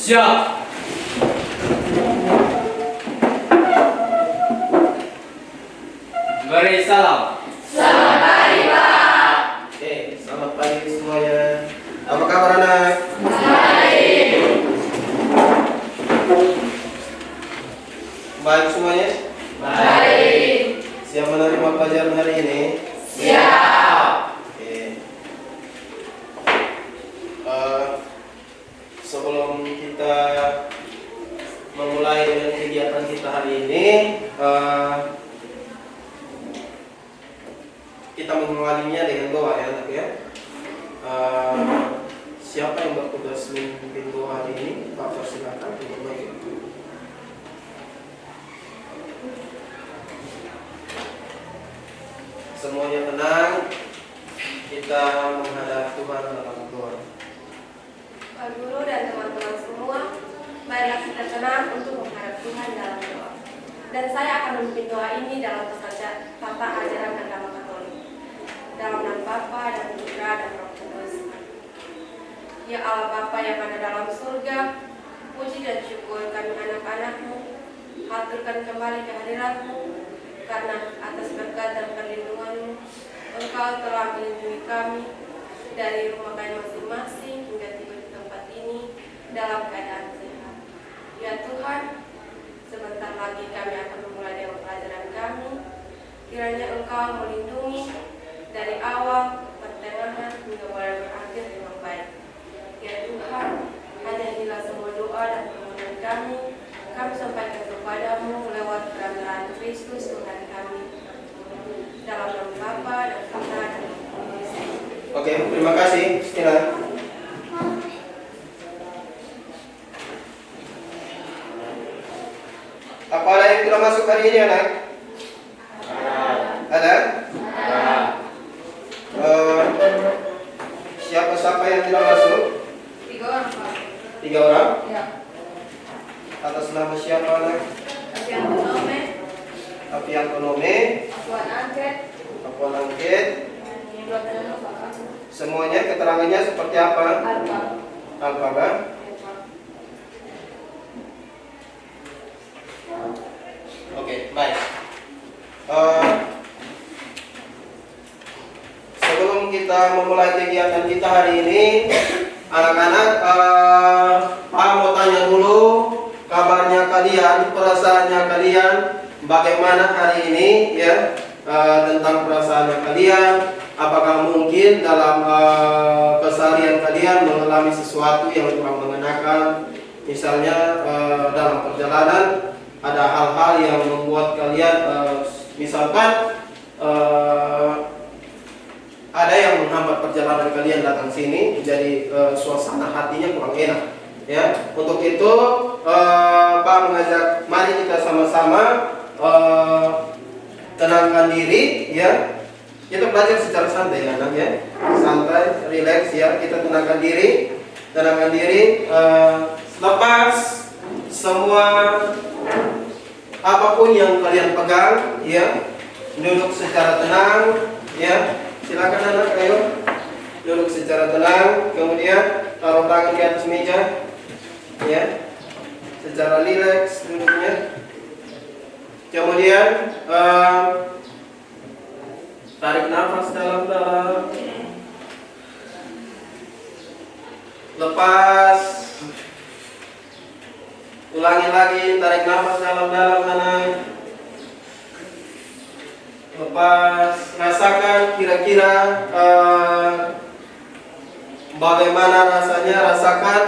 Siap. Beri salam. Selamat pagi, Pak. Oke, selamat pagi semuanya. Apa kabar anak? Baik. Baik semuanya? Baik. Siap menerima pelajaran hari ini? Siap. Oke. Sebelum kita memulai dengan kegiatan kita hari ini, kita mengawalinya dengan doa ya anak ya. Siapa yang bertugas memimpin doa hari ini? Pak, persilakan untuk maju. Semuanya tenang, kita menghadap Tuhan dalam doa. Pak Guru dan teman-teman semua, marilah kita tenang untuk menghadap Tuhan dalam doa. Dan saya akan memimpin doa ini dalam tata ajaran agama Katolik. Dalam nama Bapa dan Putra dan Roh Kudus. Ya Allah Bapa yang ada dalam surga, puji dan syukur kami anak-anak-Mu, haturkan kembali kehadirat-Mu, karena atas berkat dan perlindungan-Mu, Engkau telah melindungi kami dari rumah kami masing-masing hingga tiba di tempat ini dalam keadaan sehat. Ya Tuhan, sebentar lagi kami akan memulai dengan pelajaran kami. Kiranya Engkau melindungi dari awal, pertengahan, hingga mulai berakhir dengan baik. Ya Tuhan, hanya inilah semua doa dan permohonan kami sampaikan kepadamu lewat perantaraan Kristus Tuhan kami. Dalam nama Bapa dan Putra dan Roh Kudus. Oke, terima kasih, Stina. Apa ada yang tidak masuk hari ini, anak? Ada? Siapa-siapa yang tidak masuk? 3 orang, Pak. 3 orang? Ya. Atas nama siapa, anak? Apianto Nome, Apianto Nome, Apuan Angket, Apuan Angket. Blotan Nova, Semuanya keterangannya seperti apa? Alfa. Alfa, Pak? Oke, baik. Sebelum kita memulai kegiatan kita hari ini, anak-anak, Pak mau tanya dulu kabarnya kalian, perasaannya kalian, bagaimana hari ini ya, tentang perasaannya kalian. Apakah mungkin dalam keseharian kalian mengalami sesuatu yang kurang mengenakan, misalnya dalam perjalanan ada hal-hal yang membuat kalian misalkan ada yang menghambat perjalanan kalian datang sini, jadi suasana hatinya kurang enak ya. Untuk itu Pak mengajak mari kita sama-sama tenangkan diri ya. Kita belajar secara santai ya anak ya, santai, rileks ya. Kita tenangkan diri, lepas semua apapun yang kalian pegang ya. Duduk secara tenang ya. Silakan anak, ayo duduk secara tenang. Kemudian taruh tangan di atas meja ya, secara rileks duduknya. Kemudian tarik nafas dalam-dalam. Lepas. Ulangi lagi, tarik nafas dalam-dalam anak. Lepas, rasakan kira-kira bagaimana rasanya. Rasakan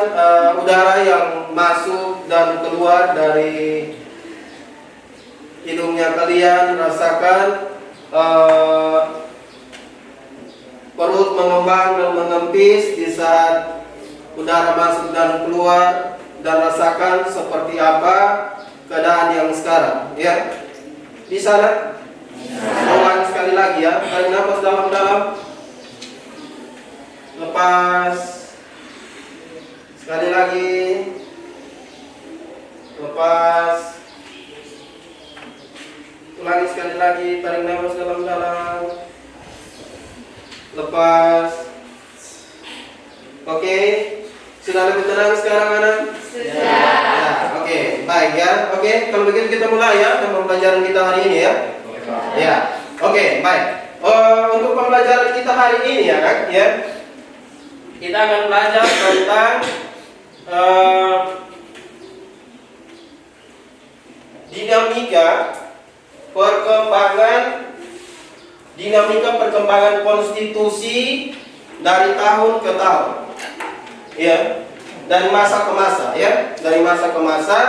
udara yang masuk dan keluar dari hidungnya kalian. Rasakan perut mengembang dan mengempis di saat udara masuk dan keluar, dan rasakan seperti apa keadaan yang sekarang ya. Di sana ulang sekali lagi ya, tarik nafas dalam-dalam. Lepas, sekali lagi. Lepas, ulangi sekali lagi, tarik nafas dalam-dalam. Lepas. Oke. Sudah lebih tenang sekarang anak? Sudah. Ya, oke, baik ya. Oke, kalau begitu kita mulai ya dengan pembelajaran kita hari ini ya. Ya, oke, baik. Untuk pembelajaran kita hari ini ya, anak, ya, kita akan belajar tentang dinamika perkembangan konstitusi dari tahun ke tahun, ya, dari masa ke masa, ya, dari masa ke masa.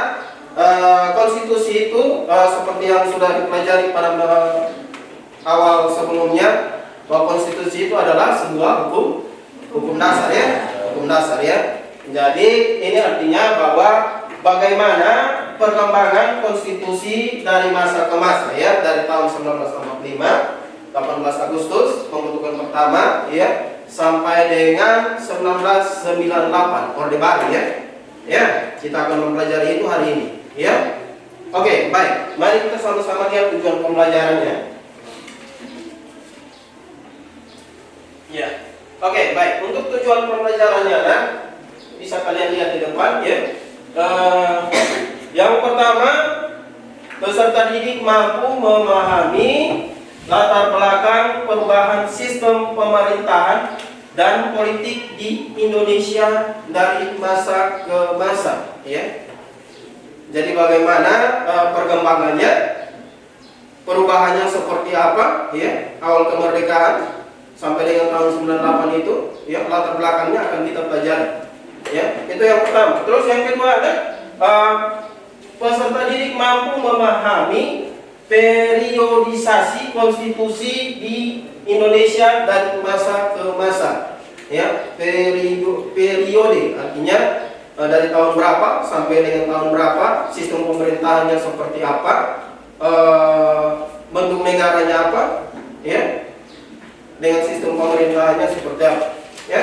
Konstitusi itu seperti yang sudah dipelajari pada awal sebelumnya, bahwa konstitusi itu adalah sebuah hukum dasar, ya, hukum dasar, ya. Jadi ini artinya bahwa bagaimana perkembangan konstitusi dari masa ke masa, ya, dari tahun 1945, 18 Agustus pembentukan pertama, ya, sampai dengan 1998 Orde Baru, ya. Ya, kita akan mempelajari itu hari ini, ya. Oke, baik. Mari kita sama-sama lihat tujuan pembelajarannya. Ya. Oke, baik. Untuk tujuan pembelajarannya, nah, bisa kalian lihat di depan, ya. Yang pertama, peserta didik mampu memahami latar belakang perubahan sistem pemerintahan dan politik di Indonesia dari masa ke masa, ya. Jadi bagaimana perkembangannya, perubahannya seperti apa, ya, awal kemerdekaan sampai dengan tahun 98 itu, ya, latar belakangnya akan kita pelajari, ya. Itu yang pertama. Terus yang kedua ada peserta didik mampu memahami periodisasi konstitusi di Indonesia dari masa ke masa, ya, periode artinya dari tahun berapa sampai dengan tahun berapa, sistem pemerintahannya seperti apa, bentuk negaranya apa, ya, dengan sistem pemerintahannya seperti apa, ya.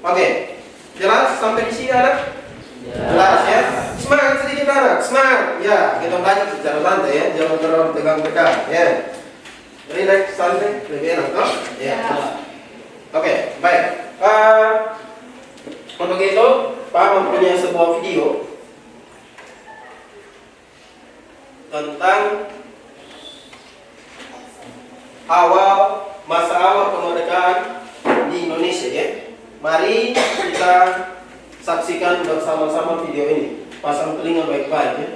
Oke, jelas sampai di sini anak? Jelas, ya. Semangat sedikit anak, semangat, ya. Kita belajar secara santai, ya, jangan terlalu tegang-tegang, ya. Relax, santai, lebih enak, toh? Ya. Oke, baik. Untuk itu, Pak mempunyai sebuah video tentang masa awal kemerdekaan di Indonesia, ya. Mari kita saksikan bersama-sama video ini. Pasang telinga baik-baik, ya.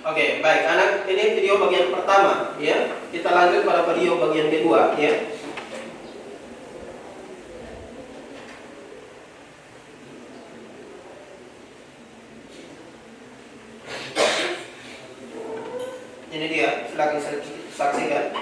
Oke, baik anak, ini video bagian pertama ya. Kita lanjut pada video bagian kedua ya. Ini dia, silakan saksikan.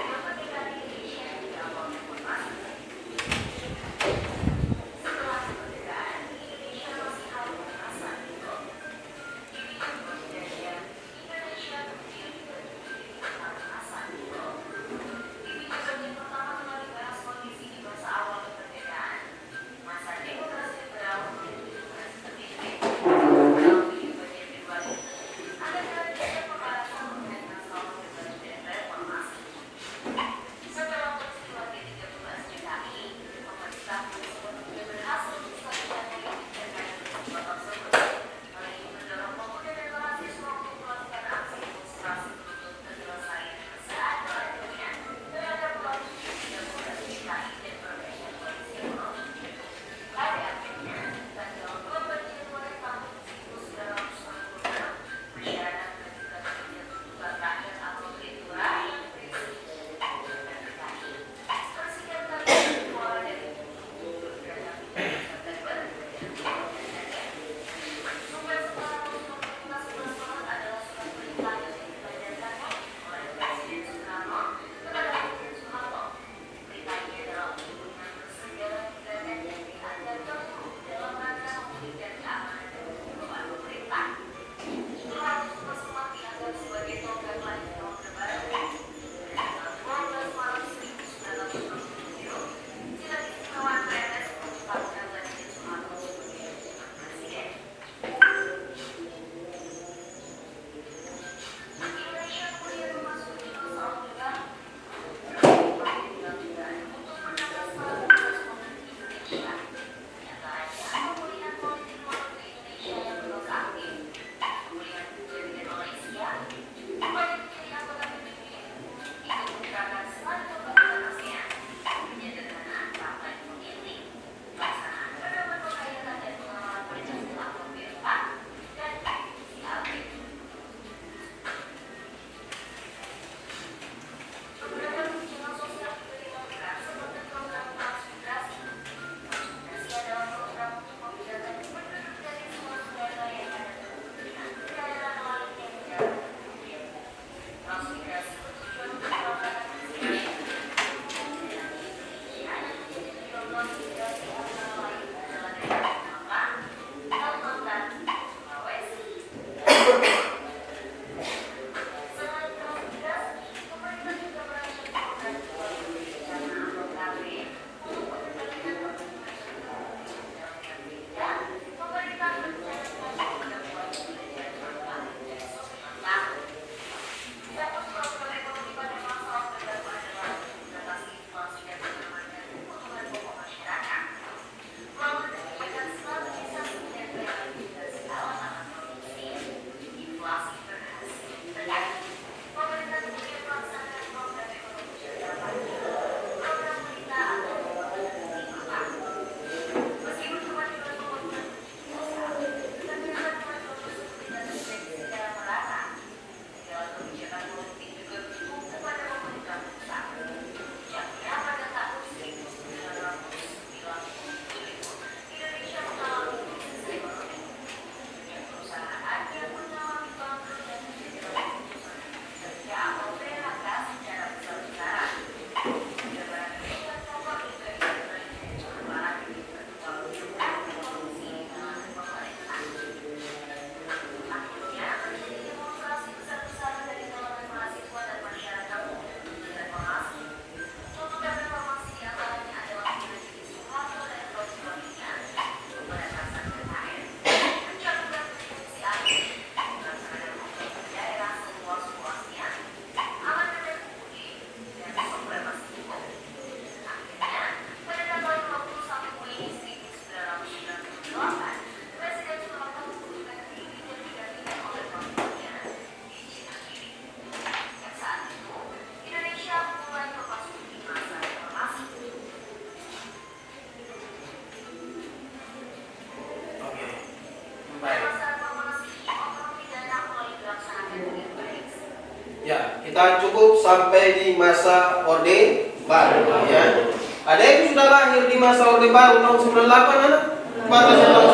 Ya, kita cukup sampai di masa Orde Baru ya. Ada yang sudah lahir di masa Orde Baru tahun 98 anak? Batasnya tahun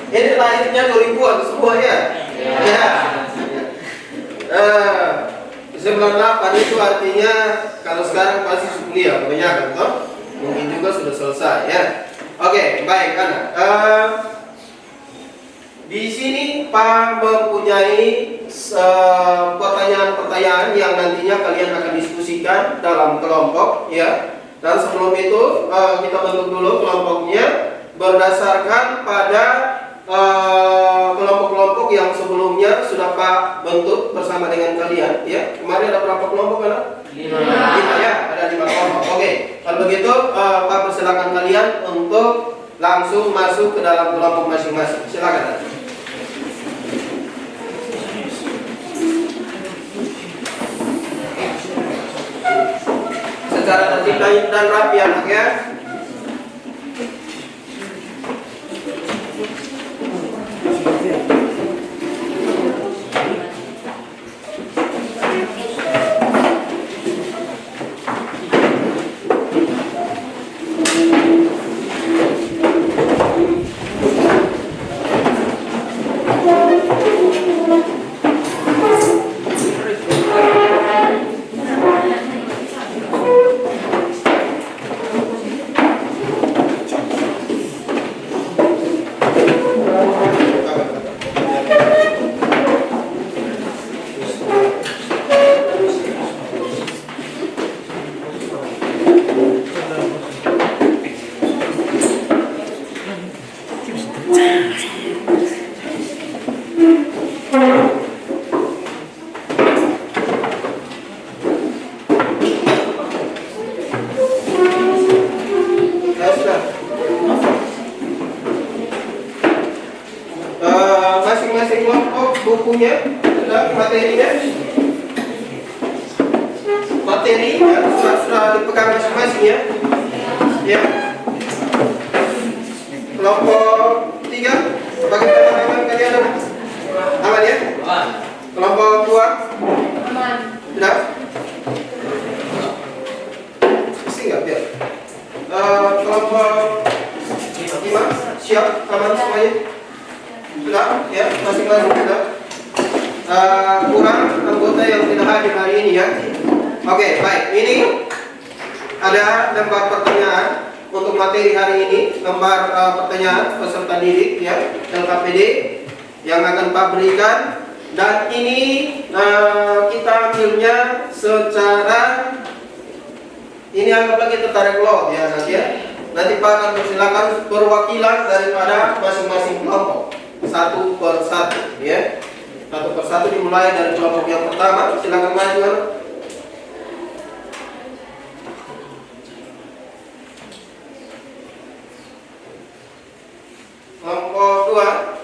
98. Ini lahirnya 2000-an semua ya. Ya. 98 itu artinya kalau sekarang pasti kuliah kebanyakan toh. Mungkin juga sudah selesai ya. Oke, baik anak. Di sini Pak mempunyai pertanyaan-pertanyaan yang nantinya kalian akan diskusikan dalam kelompok ya. Dan sebelum itu kita bentuk dulu kelompoknya berdasarkan pada kelompok-kelompok yang sebelumnya sudah Pak bentuk bersama dengan kalian ya. Kemarin ada berapa kelompok anak? 5 ya, ada 5 kelompok. Oke, kalau begitu Pak persilakan kalian untuk langsung masuk ke dalam kelompok masing-masing. Silakan. Secara tertib dan rapi anak ya. Masing-masing kelompok bukunya sudah materinya sudah dipegang masing-masing ya. Ya. Kelompok 3 bagaimana dengan kalian? Aman ya? Kelompok 2 Aman. sudah? Isi nggak biar? Kelompok 5 siap aman semuanya? Sudah ya, masing-masing sudah. Kurang anggota yang tidak hadir hari ini ya. Oke, baik. Ini ada lembar pertanyaan untuk materi hari ini, lembar pertanyaan peserta didik ya, LKPD yang akan Pak berikan. Dan ini kita ambilnya secara ini anggaplah kita tarik lot ya nanti ya. Nanti Pak akan persilakan perwakilan daripada masing-masing kelompok satu per satu ya. Satu per satu dimulai dari kelompok yang pertama. Silakan maju. Kelompok 2.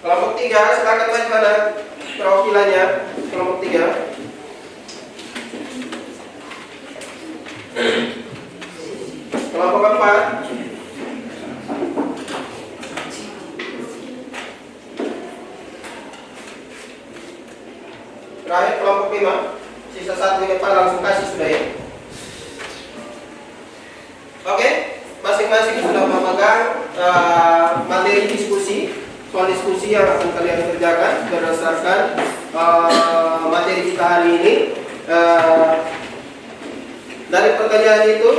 Kelompok 3, silakan maju mana perwakilannya. Kelompok 3. Kelompok 4. Terakhir kelompok 5. Sisa 1 ini Pak langsung kasih sudah ya. Oke, masing-masing sudah memegang materi diskusi. Soal diskusi yang akan kalian kerjakan berdasarkan materi kita hari ini. Dari pertanyaan itu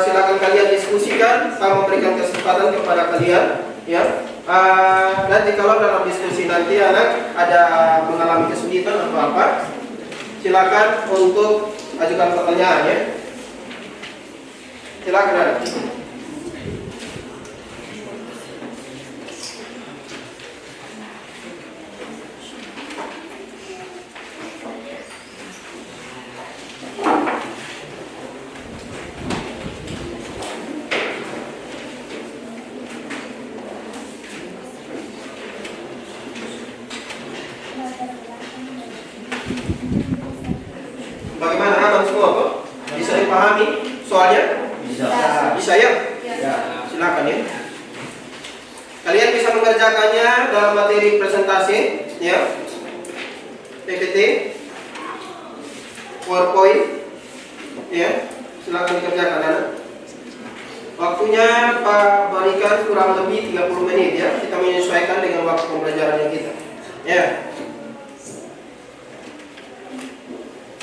silakan kalian diskusikan. Saya memberikan kesempatan kepada kalian ya. Nanti kalau dalam diskusi nanti anak ada mengalami kesulitan atau apa, silakan untuk ajukan pertanyaan ya. Silakan anak. Bagaimana, aman semua kok? Bisa dipahami soalnya? Bisa. Bisa ya? Ya. Silakan ya. Kalian bisa mengerjakannya dalam materi presentasi, ya. PPT, PowerPoint, ya. Silakan dikerjakan, anak. Waktunya Pak berikan kurang lebih 30 menit ya. Kita menyesuaikan dengan waktu pembelajaran kita. Ya.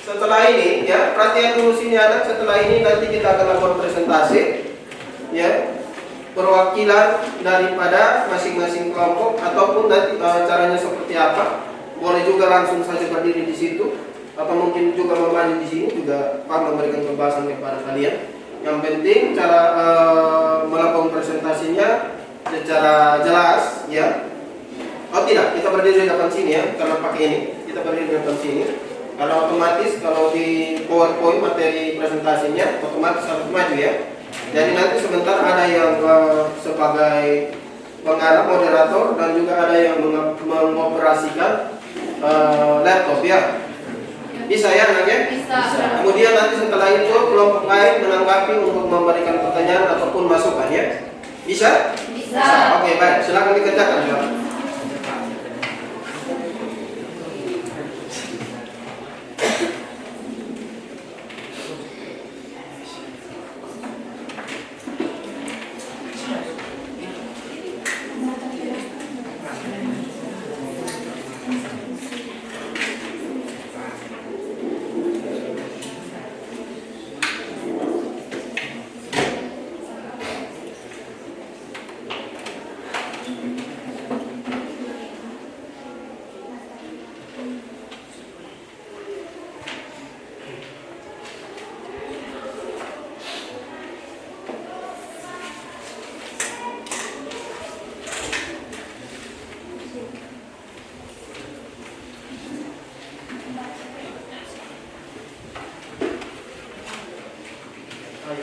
Setelah ini ya, perhatian dulu sini anak. Setelah ini nanti kita akan lakukan presentasi, ya, perwakilan daripada masing-masing kelompok ataupun nanti caranya seperti apa. Boleh juga langsung saja berdiri di situ, atau mungkin juga memaju di sini juga Pak memberikan pembahasan kepada kalian. Yang penting cara melakukan presentasinya secara jelas, ya. Oh tidak, kita berdiri di depan sini ya, karena pakai ini. Kita berdiri di depan sini. Karena otomatis kalau di PowerPoint materi presentasinya otomatis harus maju ya. Jadi nanti sebentar ada yang sebagai pengarah moderator dan juga ada yang mengoperasikan laptop ya. Bisa ya anaknya? Bisa. Kemudian nanti setelah itu kelompok lain menanggapi untuk memberikan pertanyaan ataupun masukan ya. Bisa? Bisa. Oke, baik. Silakan dikerjakan ya. Ayo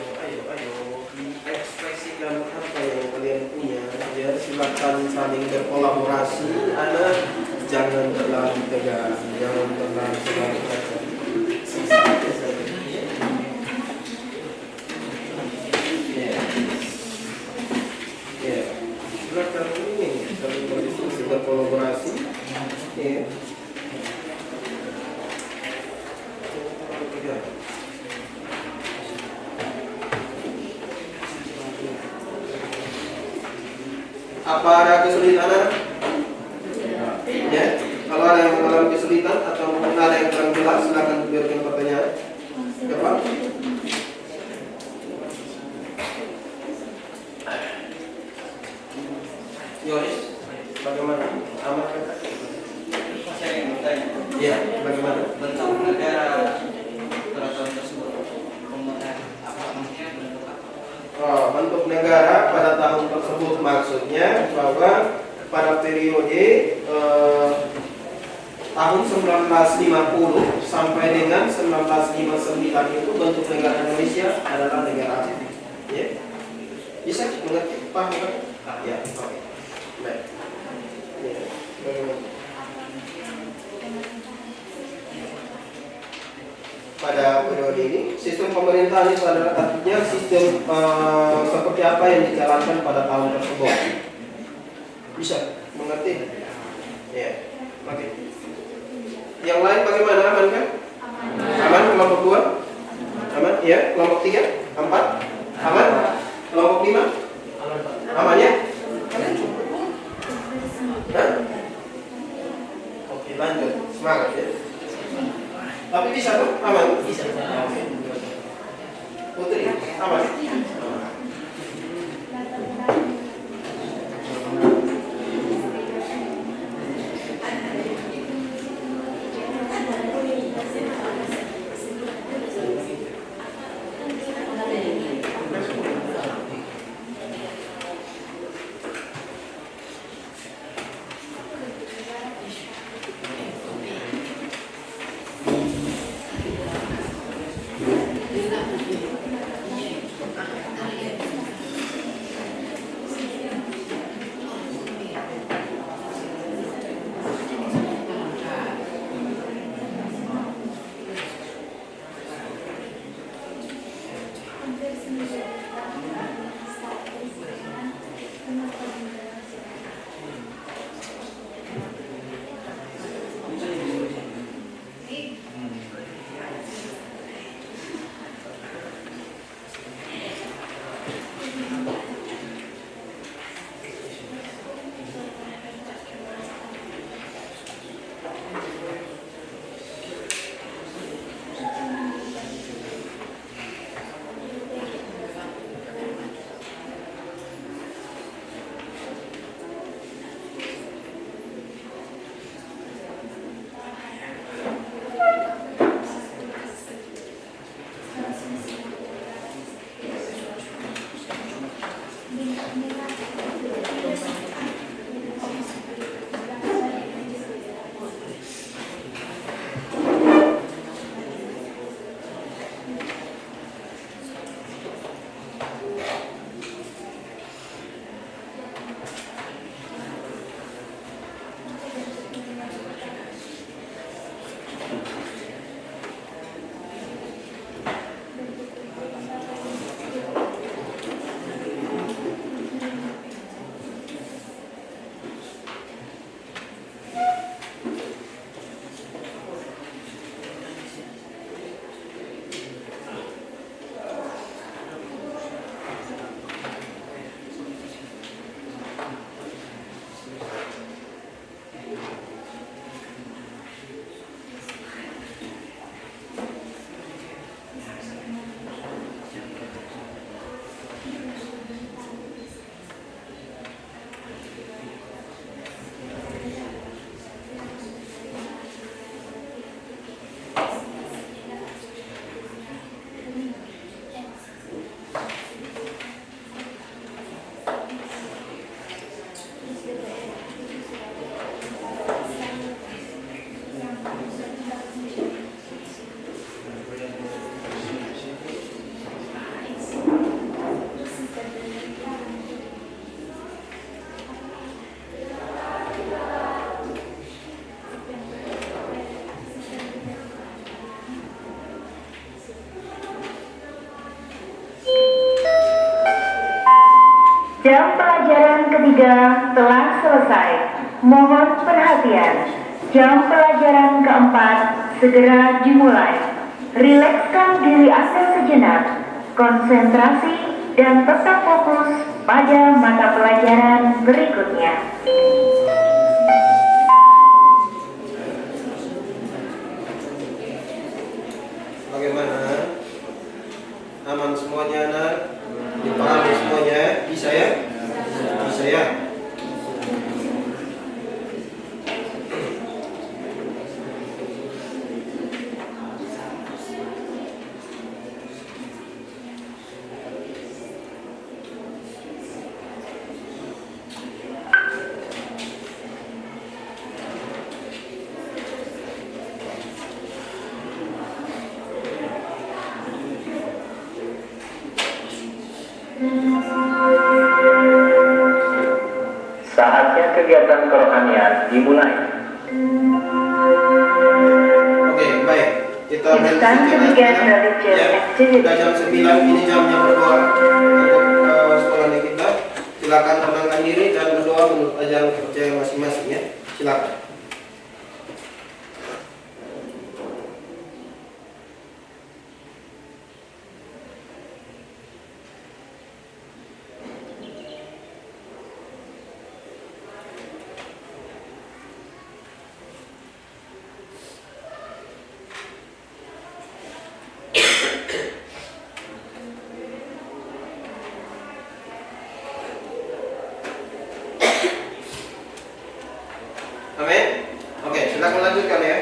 ekspresikan apa yang kalian punya ya, silakan saling berkolaborasi. Anak jangan terlalu tegang, jangan terlalu tegang. Ya, silakan ini saling berdiskusi, berkolaborasi. Ya. Apa ada kesulitan? Ya, kalau ada yang mengalami kesulitan atau mungkin ada yang kurang jelas, silakan berikan pertanyaan. Ya Pak. Yoris, bagaimana? Aman kan? Saya ingin bertanya, Ya, bagaimana? bentuk negara peraturan tersebut, kemudian apa maksudnya bentuk apa? Oh, bentuk negara pada tahun tersebut maksudnya bahwa pada periode tahun 1950 sampai dengan 1959 itu bentuk negara Indonesia adalah negara apa? Ya, bisa mengerti, paham kan? Ya, oke. Baik. Ya, bagaimana? Pada periode ini sistem pemerintahan itu adalah artinya sistem seperti apa yang dijalankan pada tahun tersebut. Bisa mengerti? Ya, oke. Yang lain bagaimana, aman kan? Aman. Kelompok 2 aman, ya. Kelompok 3, 4 aman. Kelompok 5 aman ya. Hah? Oke, lanjut, semangat ya. Tapi bisa tuh, aman? Bisa. Putri, aman? Jam pelajaran ketiga telah selesai. Mohon perhatian. Jam pelajaran keempat segera dimulai. Rilekskan diri Anda sejenak. Konsentrasi dan tetap fokus pada mata pelajaran berikutnya. Bagaimana? Aman semuanya anak? Dipahami semuanya? Bisa ya? Bisa ya? Saatnya kegiatan kerohanian dimulai. Oke, baik. Kita It's time to begin religious activity. Sudah jam 9, ini jamnya berdoa untuk sekolahnya kita. Silakan tenangkan diri dan berdoa menurut ajaran kepercayaan masing-masing ya. Silakan. Amin. Oke, silakan lanjutkan ya.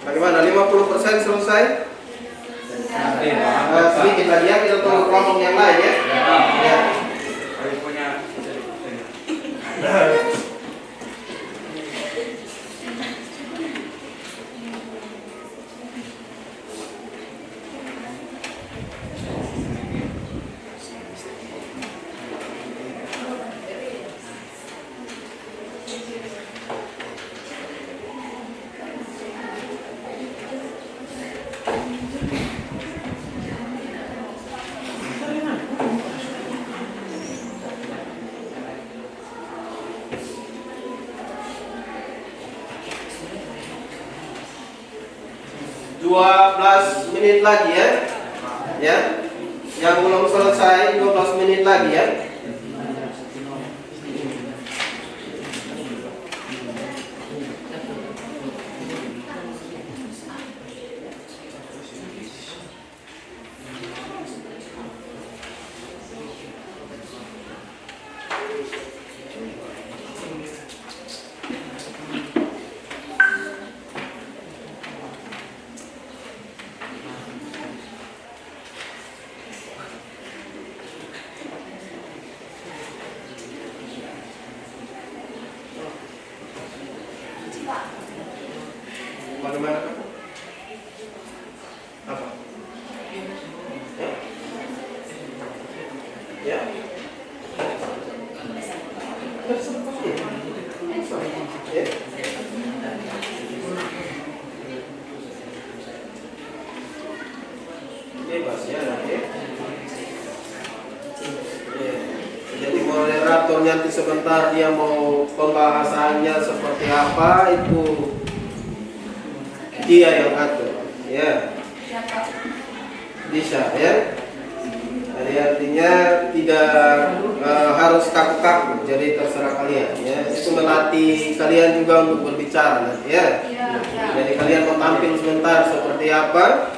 Bagaimana? 50% selesai? Sedikit lagi ya, kita tunggu kelompok yang lain ya. Ya. Menit lagi ya. Ya. Yang belum selesai 12 menit lagi ya. Bagaimana? Apa? Ya? Ya? Ya? Bebas ya nanti. Jadi moderator nanti sebentar dia mau pembahasannya seperti apa itu dia yang atur, ya. Bisa ya. Jadi artinya tidak harus kaku-kaku, jadi terserah kalian ya. Itu melatih kalian juga untuk berbicara nanti ya. Jadi kalian mau tampil sebentar seperti apa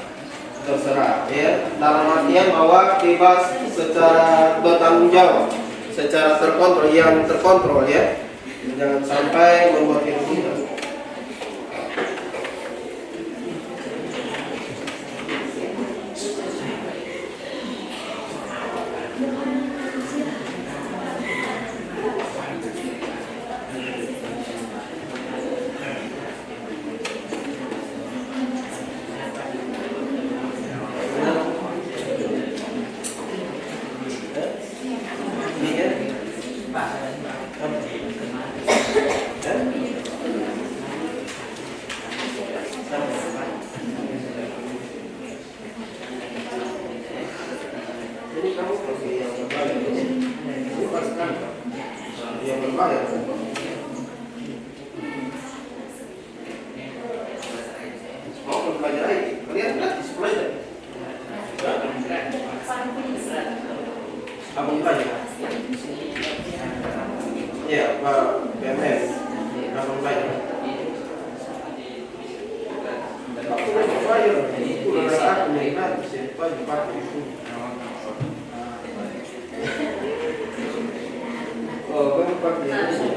terserah ya. Dalam artian bahwa bebas secara bertanggung jawab, secara terkontrol, yang terkontrol ya. Jangan sampai membuat kerugian. Ya, Pak BMS, abang bayar. Aku udah bayar, itu udah aku nih, nanti siapa dipakai itu. Oh, kan pakai ini.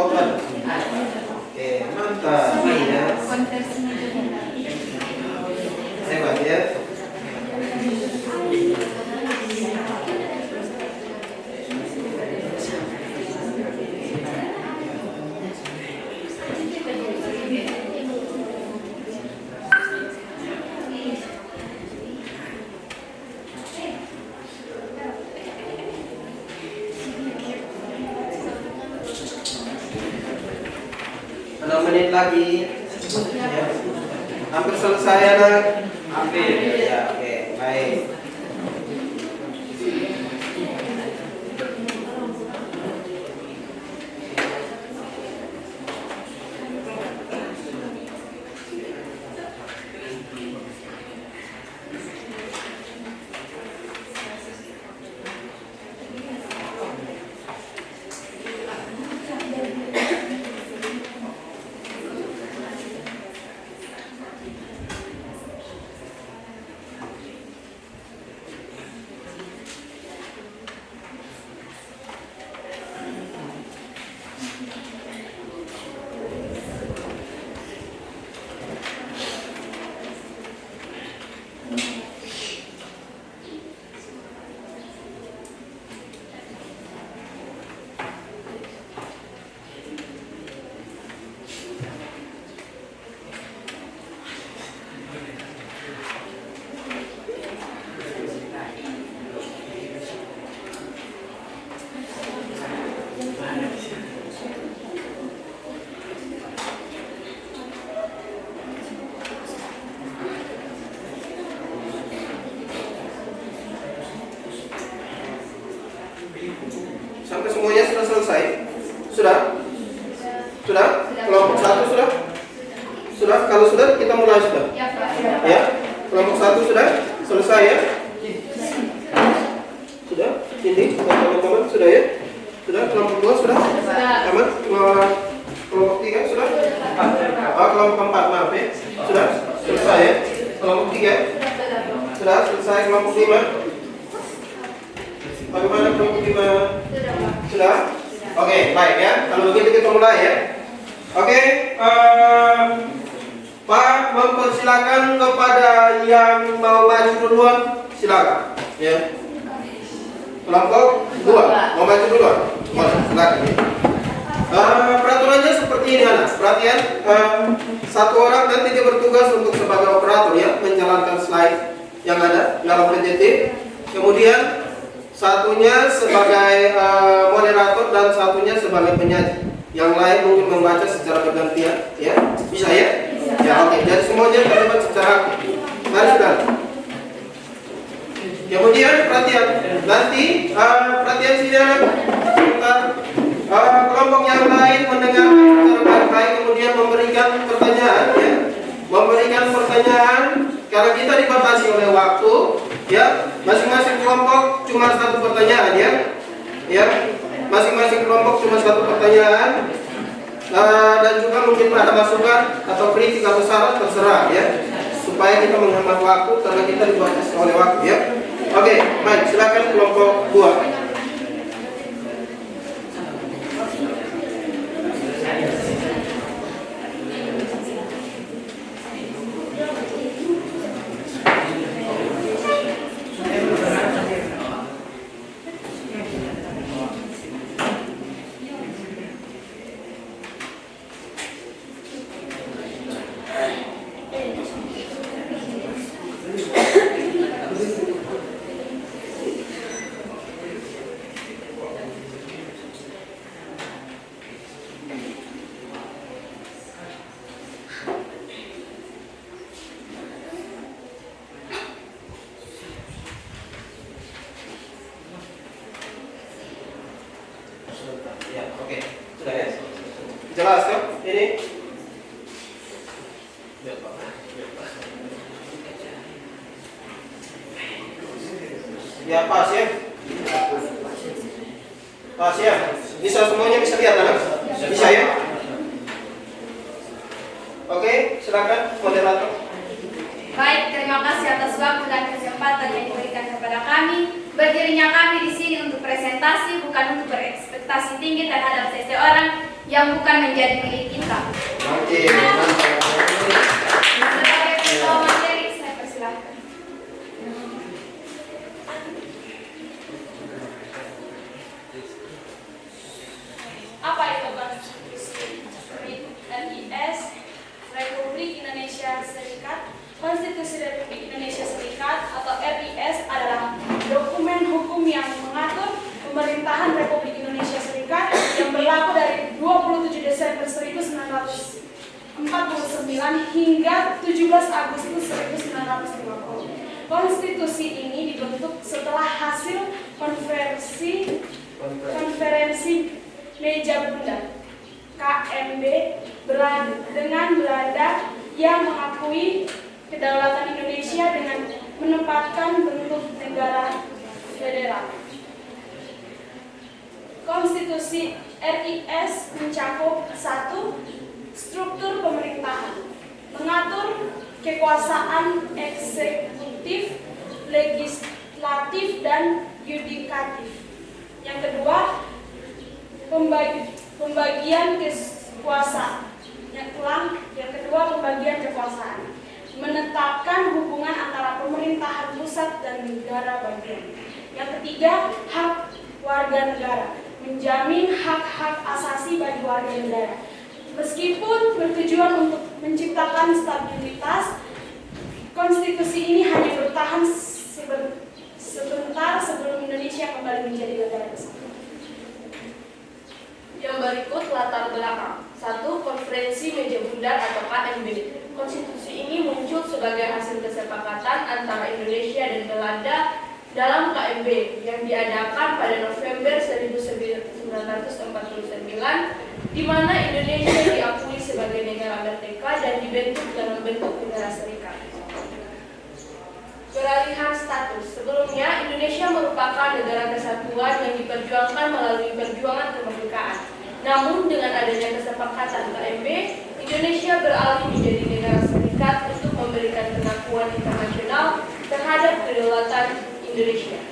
foto ada? Oke, mantap. Ya. Hebat ya. Menit lagi. Ya. Hampir selesai anak. Hampir. Ya, oke, baik. Sampai semuanya sudah selesai? Sudah? Sudah? Kelompok 1 sudah? Sudah? Kalau sudah kita mulai sudah? Ya? Kelompok 1 sudah? Selesai ya? Sudah? Ini teman-teman sudah ya? Sudah? Kelompok 2 sudah? Aman? Kelompok 3 sudah? Kelompok 4 maaf ya? Sudah? Selesai ya? Kelompok 3? Sudah? Selesai kelompok 5? Bagaimana kelompok 5? Sudah? Oke, baik ya. Kalau begitu kita mulai ya. Oke, Pak mempersilakan kepada yang mau maju duluan, silakan. Ya. Kelompok 2 mau maju duluan, silakan. Peraturannya seperti ini anak. Perhatian, satu orang nanti dia bertugas untuk sebagai operator ya, menjalankan slide yang ada dalam proyektif. Kemudian satunya sebagai moderator dan satunya sebagai penyaji. Yang lain mungkin membaca secara bergantian, ya, bisa ya? Ya, oke. Jadi semuanya terlibat secara aktif. Mari sudah. Kemudian perhatian, nanti perhatian sini sebentar. Kelompok yang lain mendengar secara baik-baik, kemudian memberikan pertanyaan, ya, memberikan pertanyaan. Karena kita dibatasi oleh waktu, ya, masing-masing kelompok cuma satu pertanyaan, ya, ya, masing-masing kelompok cuma satu pertanyaan, dan juga mungkin ada masukan atau kritik atau saran terserah, ya, supaya kita menghemat waktu karena kita dibatasi oleh waktu, ya. Oke, baik, silakan kelompok 2. Ya, oke. Sudah ya? Jelas kan? Ini? Ya, pas ya? Pas ya? Bisa semuanya bisa lihat kan? Bisa ya? Oke, silakan moderator. Baik, terima kasih atas waktu dan kesempatan yang diberikan kepada kami. Berdirinya kami di sini untuk presentasi, bukan untuk berekspektasi tinggi terhadap seseorang yang bukan menjadi milik kita. Oke, mantap. Sebagai ketua materi, saya persilahkan. Apa itu konstitusi RIS Republik Indonesia Serikat? Konstitusi Republik Indonesia Serikat atau RIS adalah dokumen hukum yang mengatur pemerintahan Republik Indonesia Serikat yang berlaku dari 27 Desember 1949 hingga 17 Agustus 1950. Konstitusi ini dibentuk setelah hasil konferensi Meja Bundar KMB dengan Belanda yang mengakui kedaulatan Indonesia dengan menempatkan bentuk negara federal. Konstitusi RIS mencakup 1. Struktur pemerintahan, mengatur kekuasaan eksekutif, legislatif, dan yudikatif. Yang kedua, pembagian kekuasaan. Yang kedua, pembagian kekuasaan, menetapkan hubungan antara pemerintahan pusat dan negara bagian. Yang ketiga, hak warga negara, menjamin hak-hak asasi bagi warga negara. Meskipun bertujuan untuk menciptakan stabilitas, konstitusi ini hanya bertahan sebentar sebelum Indonesia kembali menjadi negara kesatuan. Yang berikut latar belakang. 1. Konferensi Meja Bundar atau KMB. Konstitusi ini muncul sebagai hasil kesepakatan antara Indonesia dan Belanda dalam KMB yang diadakan pada November 1949, di mana Indonesia diakui sebagai negara merdeka dan dibentuk dalam bentuk negara serikat. Peralihan status. Sebelumnya, Indonesia merupakan negara kesatuan yang diperjuangkan melalui perjuangan kemerdekaan. Namun, dengan adanya kesepakatan KMB, Indonesia beralih menjadi negara serikat untuk memberikan pengakuan internasional terhadap kedaulatan Indonesia.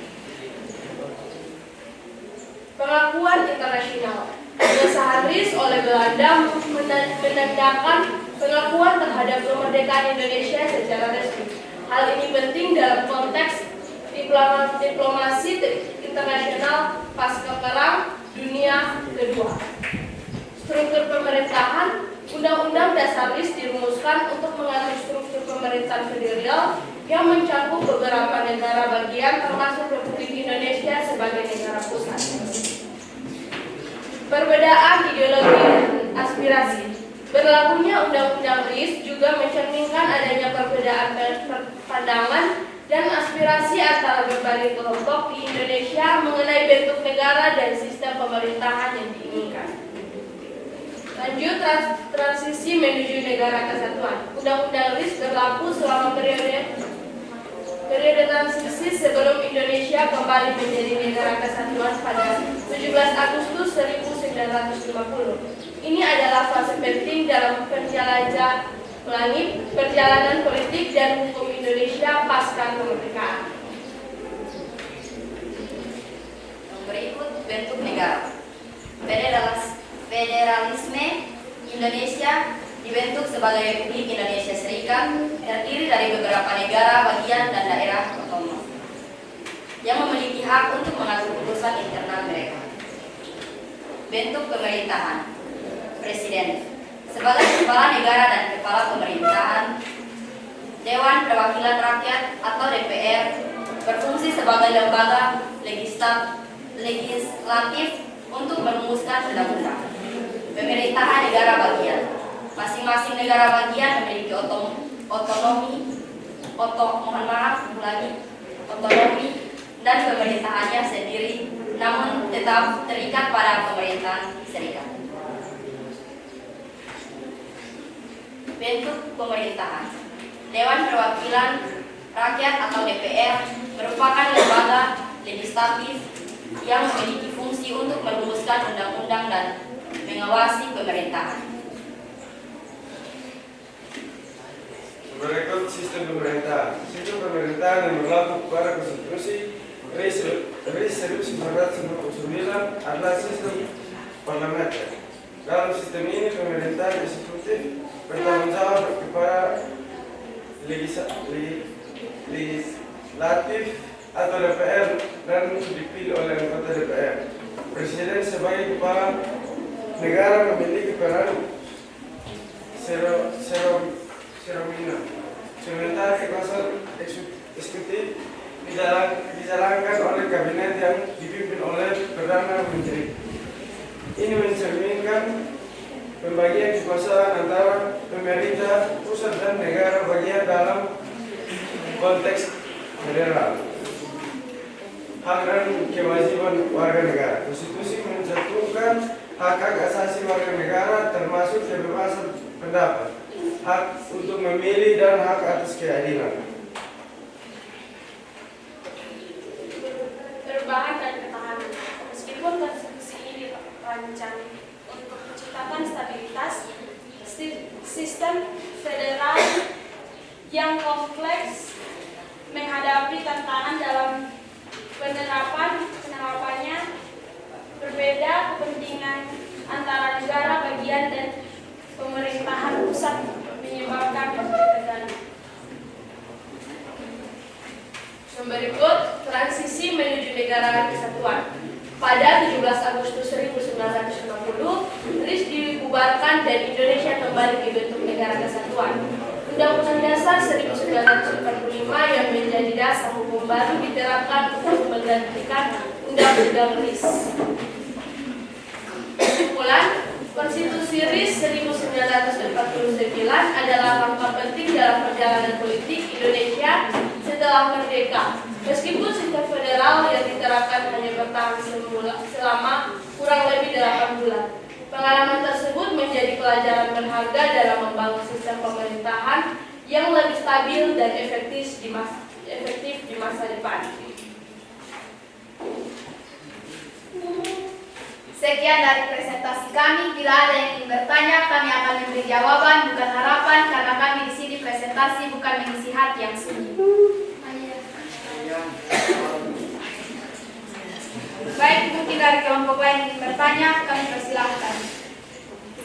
Pengakuan internasional. Pengesahan RIS oleh Belanda menandakan pengakuan terhadap kemerdekaan Indonesia secara resmi. Hal ini penting dalam konteks diplomasi internasional pasca Perang Dunia Kedua. Struktur pemerintahan. Undang-Undang Dasar RIS dirumuskan untuk mengatur struktur pemerintahan federal yang mencakup beberapa negara bagian termasuk Republik Indonesia sebagai negara pusat. Perbedaan ideologi dan aspirasi. Berlakunya Undang-Undang RIS juga mencerminkan adanya perbedaan pandangan dan aspirasi antara berbagai kelompok di Indonesia mengenai bentuk negara dan sistem pemerintahan yang diinginkan. Lanjut, transisi menuju negara kesatuan. Undang-Undang RIS berlaku selama periode transisi sebelum Indonesia kembali menjadi negara kesatuan pada 17 Agustus 1950. Ini adalah fase penting dalam perjalanan politik dan hukum Indonesia pasca kemerdekaan. Berikut bentuk negara. Federalisme Indonesia dibentuk sebagai Republik Indonesia Serikat, terdiri dari beberapa negara bagian dan daerah otonom yang memiliki hak untuk mengatur urusan internal mereka. Bentuk pemerintahan. Presiden sebagai kepala negara dan kepala pemerintahan. Dewan Perwakilan Rakyat atau DPR berfungsi sebagai lembaga legislatif untuk merumuskan undang-undang. Pemerintahan negara bagian. Masing-masing negara bagian memiliki otonomi dan pemerintahannya sendiri, namun tetap terikat pada pemerintahan serikat. Bentuk pemerintahan. Dewan Perwakilan Rakyat atau DPR merupakan lembaga legislatif yang memiliki fungsi untuk merumuskan undang-undang dan mengawasi pemerintahan. Berikut sistem pemerintahan. Sistem pemerintahan yang berlaku pada konstitusi RIS 1949 adalah sistem parlementer. Dalam sistem ini pemerintahan eksekutif bertanggung jawab kepada legislatif atau DPR dan dipilih oleh anggota DPR. Presiden sebagai kepala negara memiliki peran seromina. Sementara kekuasaan eksekutif dijalankan oleh kabinet yang dipimpin oleh Perdana Menteri. Ini mencerminkan pembagian kekuasaan antara pemerintah pusat dan negara bagian dalam konteks federal. Hak dan kewajiban warga negara. Konstitusi mencantumkan hak asasi warga negara termasuk kebebasan pendapat, hak untuk memilih dan hak atas keadilan. Perubahan dan ketahanan. Meskipun konstitusi ini dirancang untuk menciptakan stabilitas, sistem federal yang kompleks menghadapi tantangan dalam penerapannya. Berbeda kepentingan antara negara bagian dan pemerintahan pusat menyebabkan ketegangan. Berikut transisi menuju negara kesatuan. Pada 17 Agustus 1950, RIS dibubarkan dan Indonesia kembali dibentuk negara kesatuan. Undang-Undang Dasar 1945 yang menjadi dasar hukum baru diterapkan untuk menggantikan Undang-Undang RIS. Kesimpulan, Konstitusi RIS 1949 adalah langkah penting dalam perjalanan politik Indonesia setelah merdeka. Meskipun sistem federal yang diterapkan hanya bertahan selama kurang lebih 8 bulan. Pengalaman tersebut menjadi pelajaran berharga dalam membangun sistem pemerintahan yang lebih stabil dan efektif di masa depan. Sekian dari presentasi kami. Bila ada yang ingin bertanya, kami akan memberi jawaban, bukan harapan, karena kami di sini presentasi bukan mengisi hati yang sunyi. Baik, mungkin dari kelompok lain yang ingin bertanya, kami persilahkan.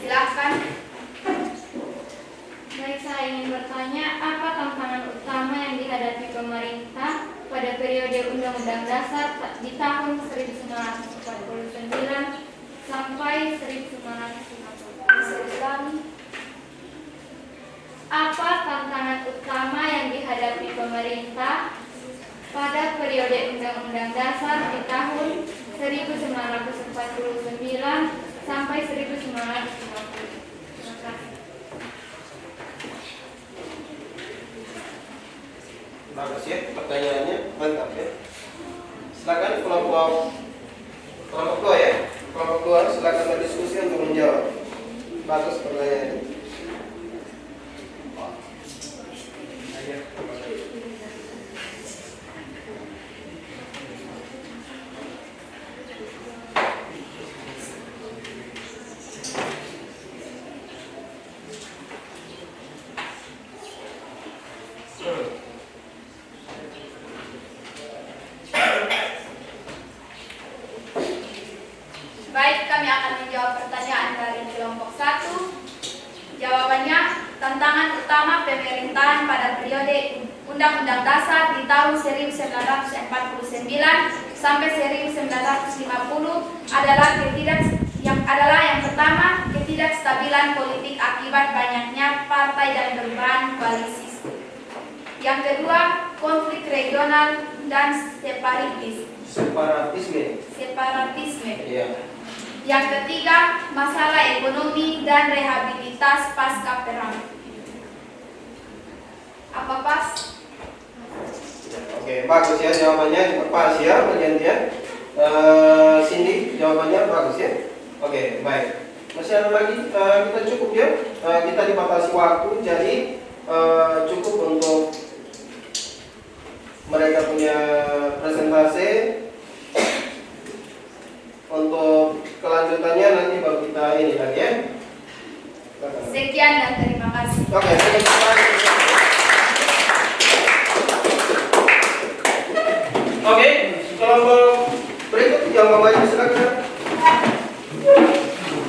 Silahkan. Baik, saya ingin bertanya, apa tantangan utama yang dihadapi pemerintah pada periode Undang-Undang Dasar di tahun 1949 sampai 1950? Apa tantangan utama yang dihadapi pemerintah pada periode Undang-Undang Dasar di tahun 1949 sampai 1950? Terima kasih. Bagus ya, pertanyaannya mantap ya. Silakan kelompok 2 ya, kelompok 2 silakan berdiskusi untuk menjawab. Bagus pertanyaannya. Baik, kami akan menjawab pertanyaan dari kelompok 1. Jawabannya, tantangan utama pemerintahan pada periode Undang-Undang Dasar di tahun 1949 sampai 1950 adalah yang pertama, ketidakstabilan politik akibat banyaknya partai dan perubahan koalisi. Yang kedua, konflik regional dan separatisme. Iya. Yang ketiga, masalah ekonomi dan rehabilitas pasca perang. Apa pas? Oke, bagus ya jawabannya, juga pas ya pergantian. Cindy jawabannya bagus ya. Oke, baik. Masih ada lagi? Kita cukup ya. Kita dibatasi waktu, jadi cukup untuk mereka punya presentasi. Untuk kelanjutannya nanti baru kita ini lagi ya. Sekian dan terima kasih. Oke, terima kasih. Oke, kelompok berikut yang membaca silakan.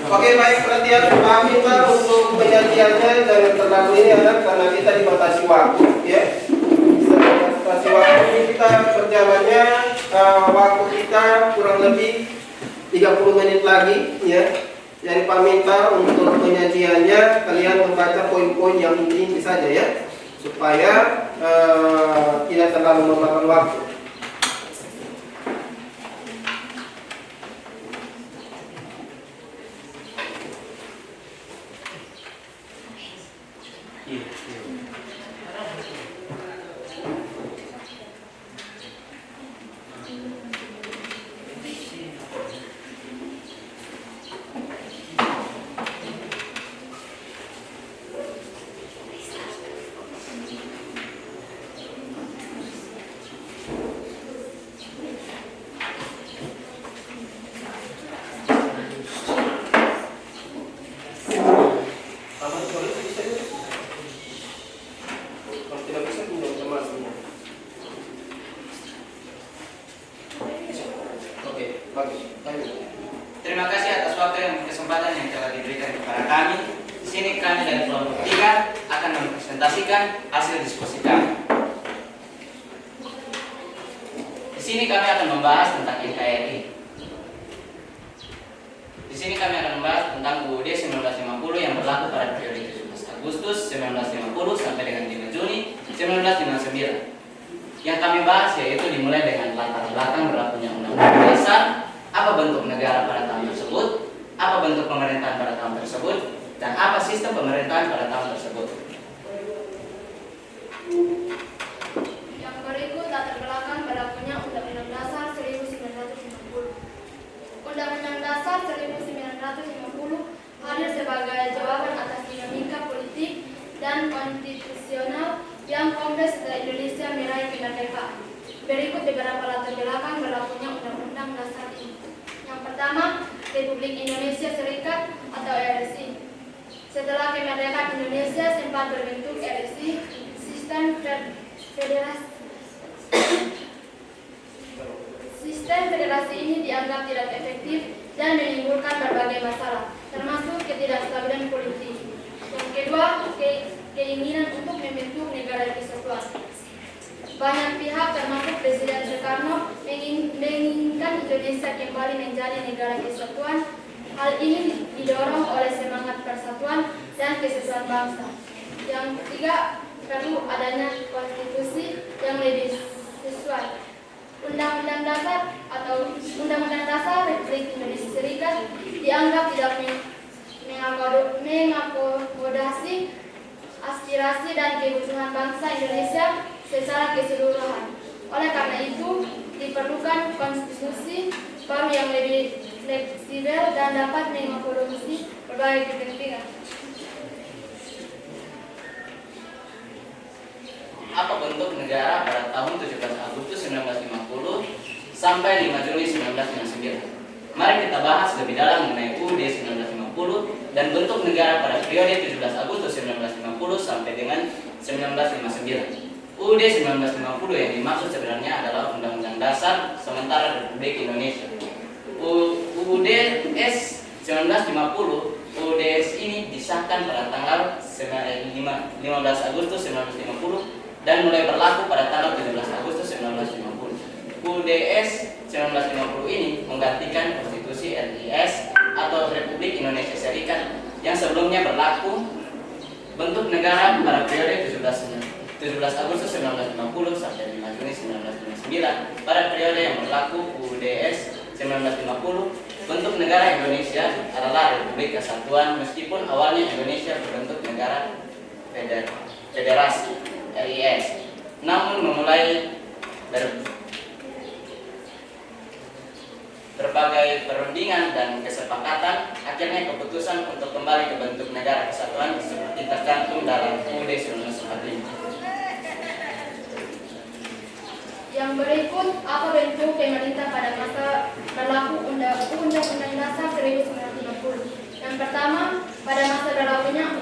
Oke, baik, perhatian Pak minta untuk penyajiannya jangan terlalu ini anak karena kita dibatasi waktu ya. Dibatasi waktu ini kita berjalannya waktu kita kurang lebih 30 menit lagi ya. Jadi Pak minta untuk penyajiannya kalian membaca poin-poin yang inti saja ya, supaya tidak terlalu memakan waktu. Terima kasih atas waktu dan kesempatan yang telah diberikan kepada kami. Di sini kami dari kelompok 3 akan mempresentasikan hasil diskusi kami. Di sini kami akan membahas tentang NKRI. Di sini kami akan membahas tentang UUD 1950 yang berlaku pada periode 17 Agustus 1950 sampai dengan 5 Juni 1959. Yang kami bahas yaitu dimulai dengan latar belakang berlakunya Undang-Undang Dasar, apa bentuk negara pada tahun tersebut, apa bentuk pemerintahan pada tahun tersebut, dan apa sistem pemerintahan pada tahun tersebut. Yang berikut latar belakang berlakunya Undang-Undang Dasar 1950. Undang-Undang Dasar 1950 hadir sebagai jawaban atas dinamika politik dan konstitusional yang kompleks setelah Indonesia meraih kemerdekaan. Berikut beberapa latar belakang berlakunya Undang-Undang Dasar ini. Yang pertama, Republik Indonesia Serikat atau RSI. Setelah kemerdekaan Indonesia sempat berbentuk RSI, sistem federasi ini dianggap tidak efektif dan menimbulkan berbagai masalah, termasuk ketidakstabilan politik. Yang kedua, keinginan untuk membentuk negara kesatuan. Banyak pihak termasuk Presiden Soekarno menginginkan Indonesia kembali menjadi negara kesatuan. Hal ini didorong oleh semangat persatuan dan kesatuan bangsa. Yang ketiga, perlu adanya konstitusi yang lebih sesuai. Undang-Undang Dasar atau Undang-Undang Dasar Republik Indonesia Serikat dianggap tidak mengakomodasi aspirasi dan kebutuhan bangsa Indonesia secara keseluruhan. Oleh karena itu, diperlukan konstitusi baru yang lebih fleksibel dan dapat mengakomodasi berbagai kepentingan. Apa bentuk negara pada tahun 17 Agustus 1950 sampai 5 Juli 1959? Mari kita bahas lebih dalam mengenai UUD 1950 dan bentuk negara pada periode 17 Agustus 1950 sampai dengan 1959. UUD 1950 yang dimaksud sebenarnya adalah Undang-Undang Dasar Sementara Republik Indonesia. UUD S 1950, UUD S ini disahkan pada tanggal 15 Agustus 1950 dan mulai berlaku pada tanggal 17 Agustus 1950. UUD S 1950 ini menggantikan Konstitusi RIS atau Republik Indonesia Serikat yang sebelumnya berlaku. Bentuk negara pada periode 17 Agustus 1950 sampai 5 Juni 1959. Pada periode yang berlaku UUD S 1950, bentuk negara Indonesia adalah Republik Kesatuan meskipun awalnya Indonesia berbentuk negara federasi RIS. Namun memulai berbagai perundingan dan kesepakatan, akhirnya keputusan untuk kembali ke bentuk negara kesatuan seperti tercantum dalam UUD 1945. Yang berikut, apa bentuk pemerintah pada masa berlaku Undang-Undang Dasar 1950. Yang pertama, pada masa berlakunya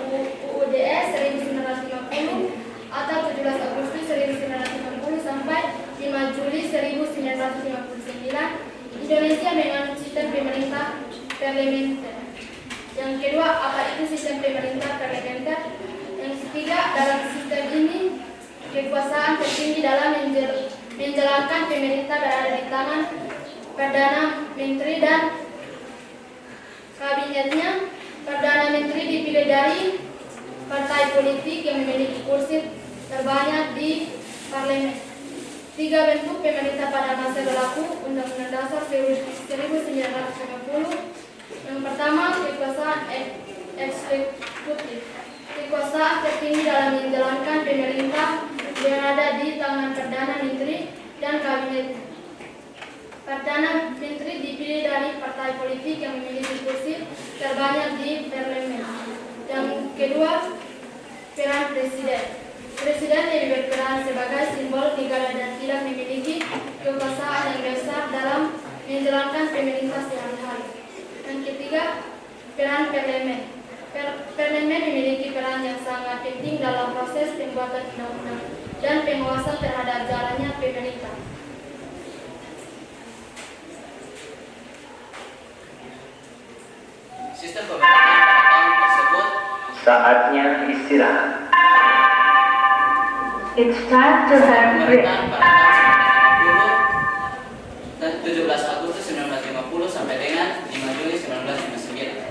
UUDS 1950 atau 17 Agustus 1950 sampai 5 Juli 1959, Indonesia menganut sistem pemerintah parlementer. Yang kedua, apa itu sistem pemerintah parlementer? Yang ketiga, dalam sistem ini kekuasaan tertinggi dalam menjalankan pemerintah berada di tangan Perdana Menteri dan kabinetnya. Perdana Menteri dipilih dari partai politik yang memiliki kursi terbanyak di parlemen. 3 bentuk pemerintah pada masa berlaku Undang-Undang Dasar 1950. Yang pertama, kekuasaan eksekutif. Kekuasaan tertinggi dalam menjalankan pemerintah berada di tangan Perdana Menteri dan kabinet. Perdana Menteri dipilih dari partai politik yang memiliki kursi terbanyak di parlemen. Yang kedua, peran presiden. Presiden lebih berperan sebagai simbol negara dan tidak memiliki kekuasaan yang besar dalam menjalankan pemerintah sehari-hari. Yang ketiga, peran parlemen. Parlemen memiliki peran yang sangat penting dalam proses pembuatan undang-undang dan pengawasan terhadap jalannya pemerintah. Sistem pemerintahan pada tahun tersebut Saatnya istirahat. It's time to have break. pemerintahan pada tahun 1950 17 Agustus 1950 sampai dengan 5 Juli 1959.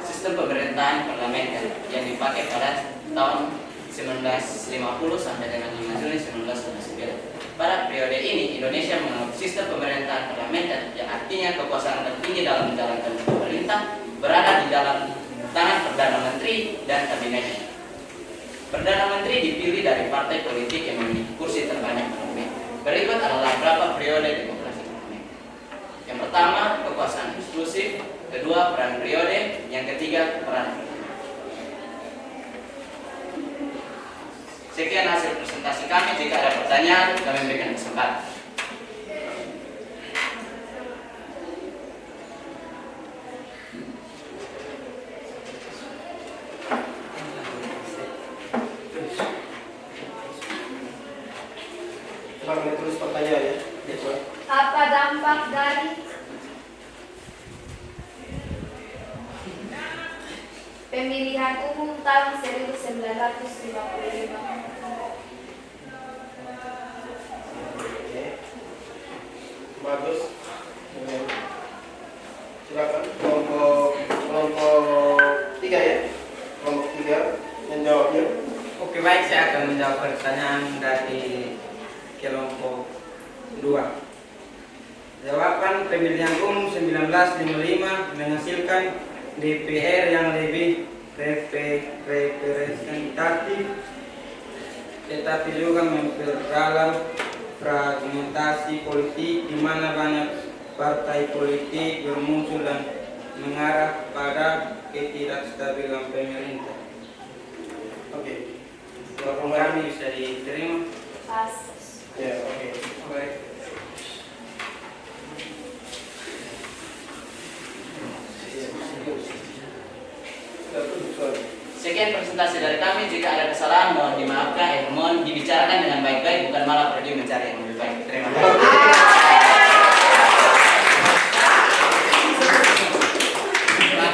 Sistem pemerintahan parlementer yang dipakai pada tahun 1950 sampai dengan 5 Juli 1959. Pada periode ini Indonesia menganut sistem pemerintahan parlementer yang artinya kekuasaan tertinggi dalam menjalankan pemerintah berada di dalam tangan Perdana Menteri dan kabinetnya. Perdana Menteri dipilih dari partai politik yang memiliki kursi terbanyak parlemen. Berikut adalah beberapa periode demokrasi parlemen. Yang pertama, kekuasaan eksklusif. Kedua, peran periode. Yang ketiga, peran. Sekian hasil presentasi kami. Jika ada pertanyaan, kami berikan kesempatan. Silakan ditulis pertanyaannya. Apa dampak dari Pemilihan umum tahun 1955. Oke. Bagus. Silakan kelompok 3 ya. Kelompok 3 menjawabnya. Oke, baik, saya akan menjawab pertanyaan dari kelompok 2. Jawaban pemilihan umum 1955 menghasilkan DPR yang lebih representatif, tetapi juga memperdalam fragmentasi politik di mana banyak partai politik bermuncul dan mengarah pada ketidakstabilan pemerintah. Oke. Jawaban kami bisa diterima. Pas. Ya, oke. Baik. Sekian presentasi dari kami. Jika ada kesalahan mohon dimaafkan, mohon dibicarakan dengan baik-baik, bukan malah pergi mencari yang lebih baik. Terima kasih.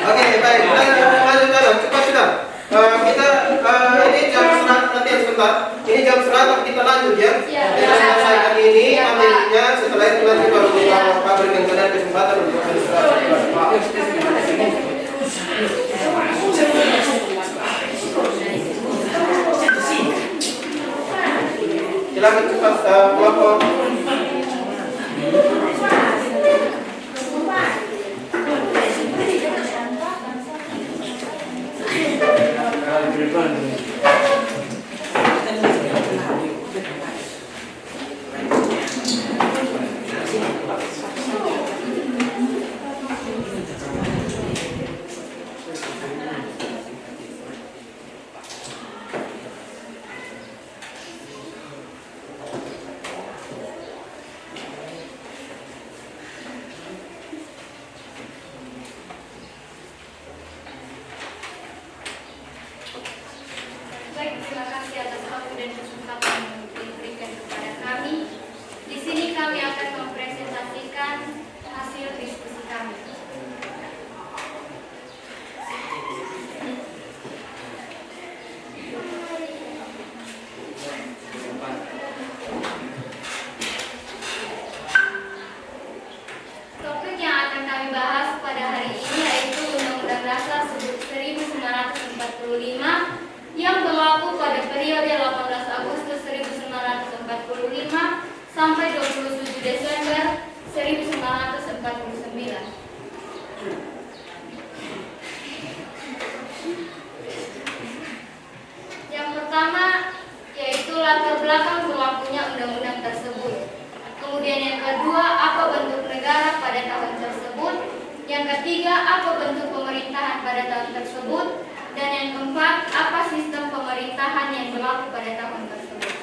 Oke, baik. Lanjut, cepat sudah. Kita ini jam setengah nanti sebentar. Ini jam setengah tapi kita lanjut ya. Kita selesaikan ini nantinya setelah itu nanti baru kita berikan kalian kesempatan untuk beristirahat. Silakan cepat kelompok. yang berlaku pada periode 18 Agustus 1945 sampai 27 Desember 1949. Yang pertama yaitu latar belakang berlakunya undang-undang tersebut. Kemudian yang kedua, apa bentuk negara pada tahun tersebut. Yang ketiga, apa bentuk pemerintahan pada tahun tersebut. Dan yang keempat, apa sistem pemerintahan yang berlaku pada tahun tersebut.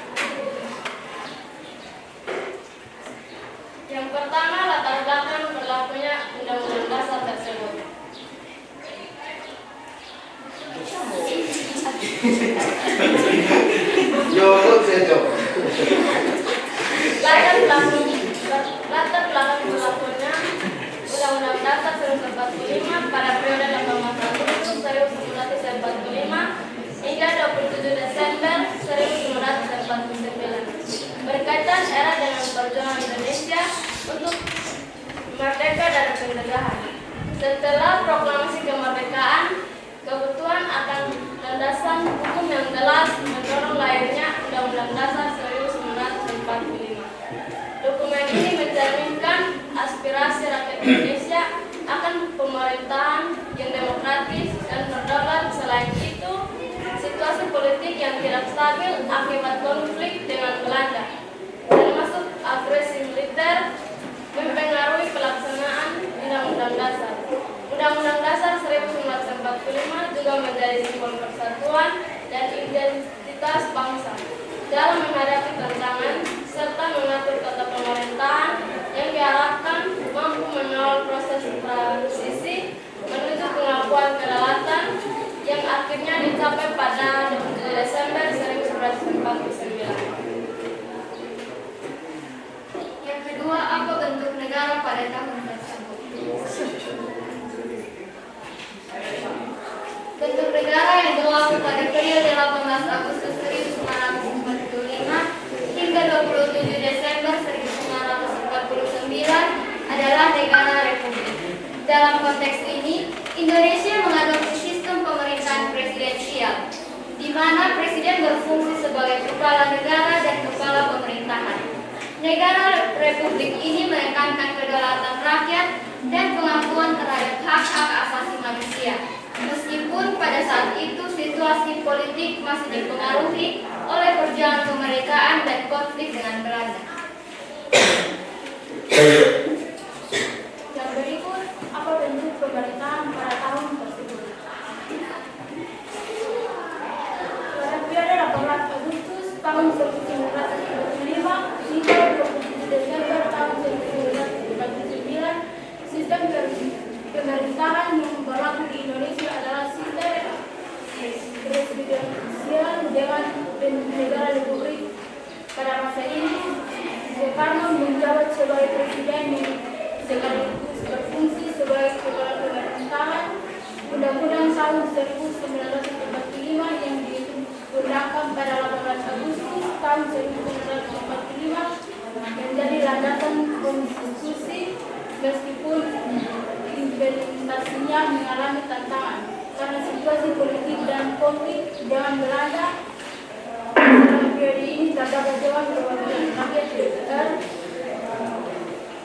Yang pertama, latar belakang berlakunya undang-undang dasar tersebut. Latar belakang berlakunya Undang-Undang Dasar 1945 pada periode 18 Agustus 1945 hingga 27 Desember 1949 berkaitan era dengan perjuangan Indonesia untuk merdeka dan penjajahan. Setelah proklamasi kemerdekaan, kebutuhan akan landasan hukum yang jelas mendorong lahirnya Undang-Undang Dasar 1945. Dokumen ini mencerminkan aspirasi rakyat Indonesia akan pemerintahan yang demokratis dan berdaulat. Selain itu, situasi politik yang tidak stabil akibat konflik dengan Belanda, termasuk agresi militer, mempengaruhi pelaksanaan Undang-Undang Dasar. Undang-Undang Dasar 1945 juga menjadi simbol persatuan dan identitas bangsa dalam menghadapi tantangan serta mengatur tata pemerintahan yang diharapkan mampu mengawal proses transisi menuju pengakuan kedaulatan yang akhirnya dicapai pada 27 Desember 1949. Yang kedua, apa bentuk negara pada tahun tersebut? Bentuk negara yang berlaku pada periode 18 Agustus 1945 hingga 27 Desember 1949 adalah negara republik. Dalam konteks ini, Indonesia mengadopsi sistem pemerintahan presidensial, di mana presiden berfungsi sebagai kepala negara dan kepala pemerintahan. Negara republik ini menekankan kedaulatan rakyat dan pengakuan terhadap hak-hak asasi manusia. Meskipun pada saat itu situasi politik masih dipengaruhi oleh perjuangan kemerdekaan dan konflik dengan Belanda. Yang berikut, apa bentuk pemerintahan pada tahun tersebut? Pada periode 18 Agustus tahun 1945 hingga 27 Desember tahun 1949, sistem pemerintahan yang berlaku di Indonesia adalah sistem presidensial dengan negara republik. Pada masa ini, Soekarno menjabat sebagai presiden yang sekaligus berfungsi sebagai kepala pemerintahan. Undang-Undang tahun 1945 yang digunakan pada 18 Agustus tahun 1945 menjadi landasan konstitusi, meskipun implementasinya mengalami tantangan karena situasi politik dan konflik dengan Belanda. Dalam periode ini terdapat Dewan Perwakilan Rakyat DPR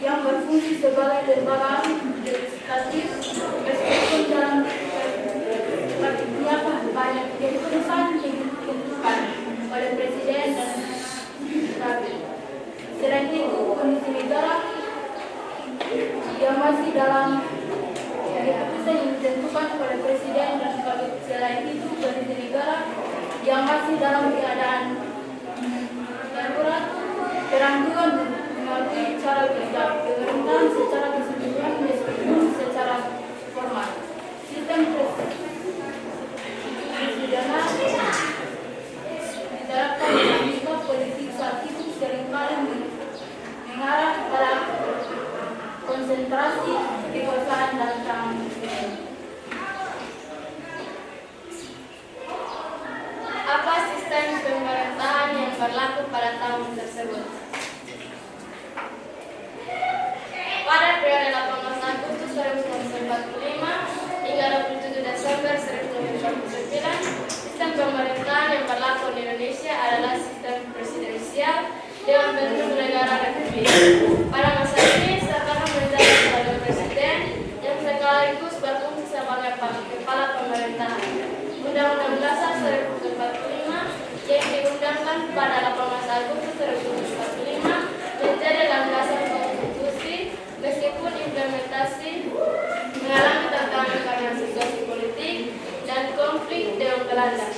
yang berfungsi sebagai lembaga legislatif, meskipun dalam praktiknya banyak keputusan ditentukan oleh presiden dan rakyat. Selain itu, kondisi negara yang masih dalam keputusan yang ditentukan oleh presiden dan rakyat. Selain itu, kondisi negara yang masih dalam keadaan darurat, perang juga melalui cara kerja pemerintahan secara keseluruhan meskipun secara formal. Sistem presidensial diterapkan dinamika politik saat itu seringkali mengarah pada konsentrasi kekuasaan dan tangan. Apa sistem pemerintahan yang berlaku pada tahun tersebut? Pada periode 18 Agustus 1945 hingga 27 Desember 1949, resmi. Pada masa ini, saya akan menjabat sebagai presiden yang sekaligus berfungsi sebagai kepala pemerintahan. Undang-Undang Dasar 1945 yang diundangkan pada 18 Agustus 1945 menjadi landasan konstitusi, meskipun implementasi mengalami tantangan karena situasi politik dan konflik dengan Belanda.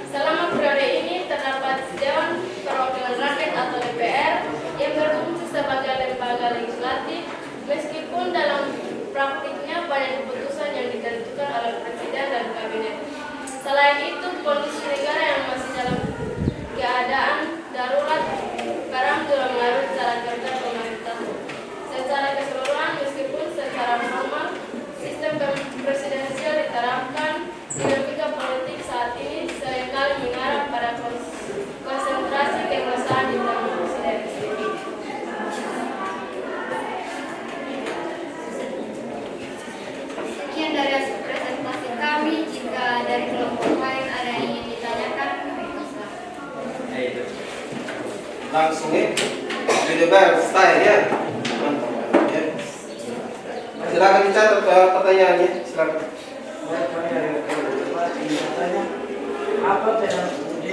Selama periode ini terdapat Dewan Perwakilan Rakyat atau DPR yang berfungsi sebagai lembaga legislatif, meskipun dalam praktiknya banyak keputusan yang ditentukan oleh Presiden dan Kabinet. Selain itu, kondisi negara yang masih dalam keadaan darurat sekarang juga mengaruhi cara kerja pemerintah. Secara keseluruhan, meskipun secara formal sistem presidensial diterapkan, dinamika politik saat ini seringkali mengarah pada konsentrasi kekuasaan di tangan presiden. Sekian dari hasil presentasi kami. Jika dari kelompok lain ada yang ingin ditanyakan, Langsung ya, Judebel style ya. Mantap ya. Silakan dicatat pertanyaannya, silakan. Apa peran UD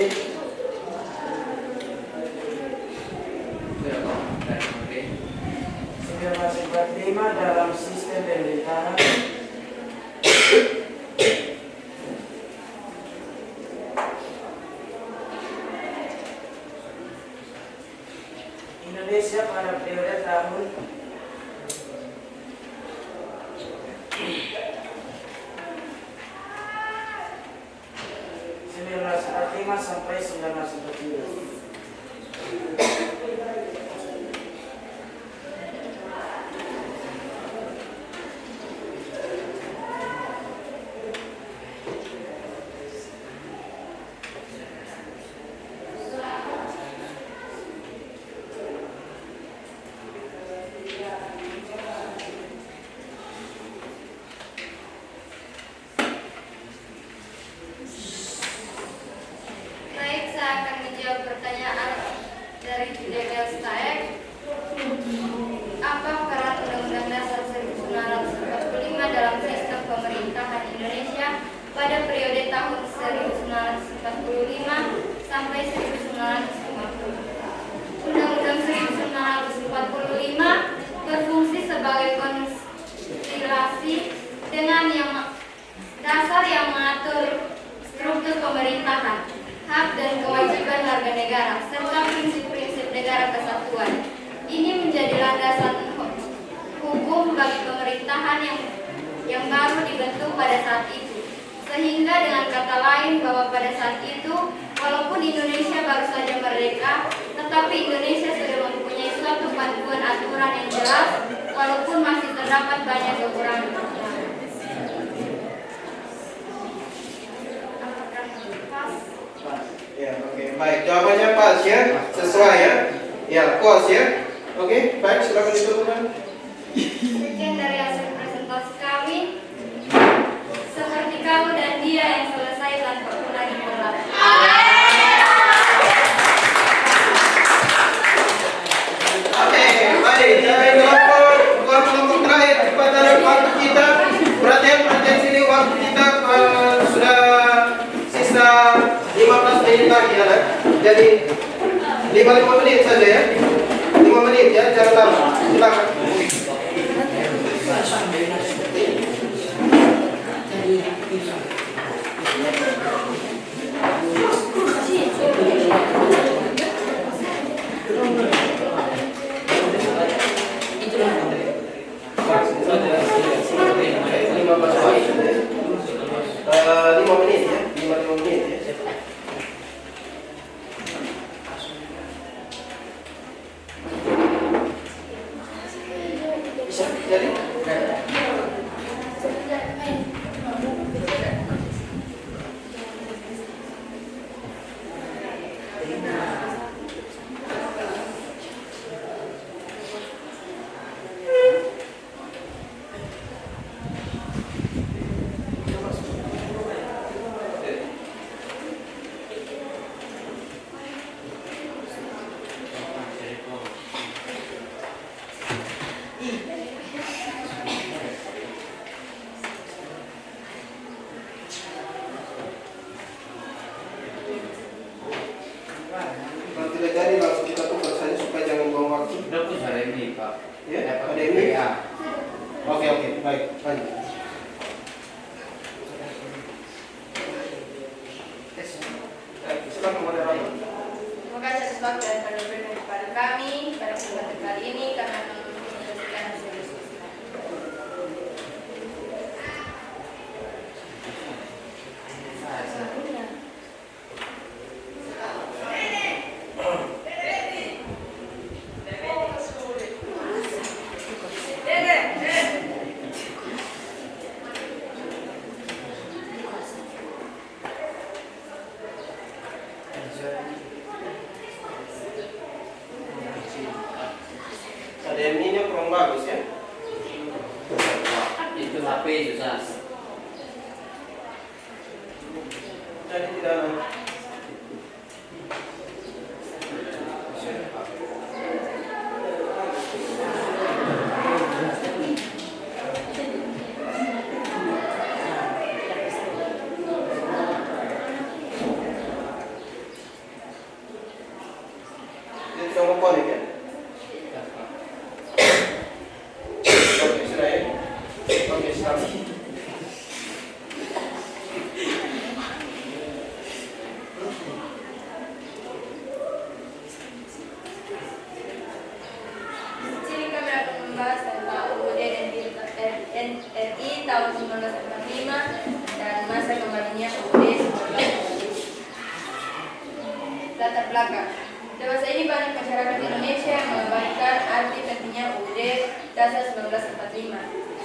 dalam sistem pemerintahan? Indonesia pada periode tahun 1945 sampai 1949. baik, saya akan menjawab pertanyaan dari Judebel Staek. Apa peran Undang-Undang Dasar 1945 dalam sistem pemerintahan Indonesia pada periode tahun 1945 sampai 1950? Undang-Undang 1945 berfungsi sebagai konstelasi dengan dasar yang mengatur struktur pemerintahan, hak dan kewajiban warga negara, serta prinsip-prinsip negara kesatuan. Ini menjadi landasan hukum bagi pemerintahan yang baru dibentuk pada saat itu. Sehingga dengan kata lain bahwa pada saat itu, walaupun Indonesia baru saja merdeka, tetapi Indonesia sudah mempunyai suatu panduan aturan yang jelas, walaupun masih terdapat banyak kekurangan. Ya, oke, baik. Jawabannya pas ya, sesuai ya. Ya, puas ya. Oke, baik, silakan ditutup. Sekian dari hasil presentasi kami. Seperti kamu dan dia yang selesai tanpa pernah dimulai. Oke, baik. Dari kelompok terakhir pada waktu kita, perhatian sini waktu kita sudah sisa 15 menit lagi ya. Jadi 5 menit saja ya. 5 menit ya, jangan lama. Silakan. HDMI-nya kurang bagus ya. Itu HP susah. Jadi tidak kamu connect ya? Oke, sudah ya? Oke, selamat. Sini kami akan membahas tentang UUD RI tahun 1945 dan masa kembalinya UUD 1945. Latar belakang. Dewasa ini banyak masyarakat Indonesia yang mengabaikan arti pentingnya UUD Dasar 1945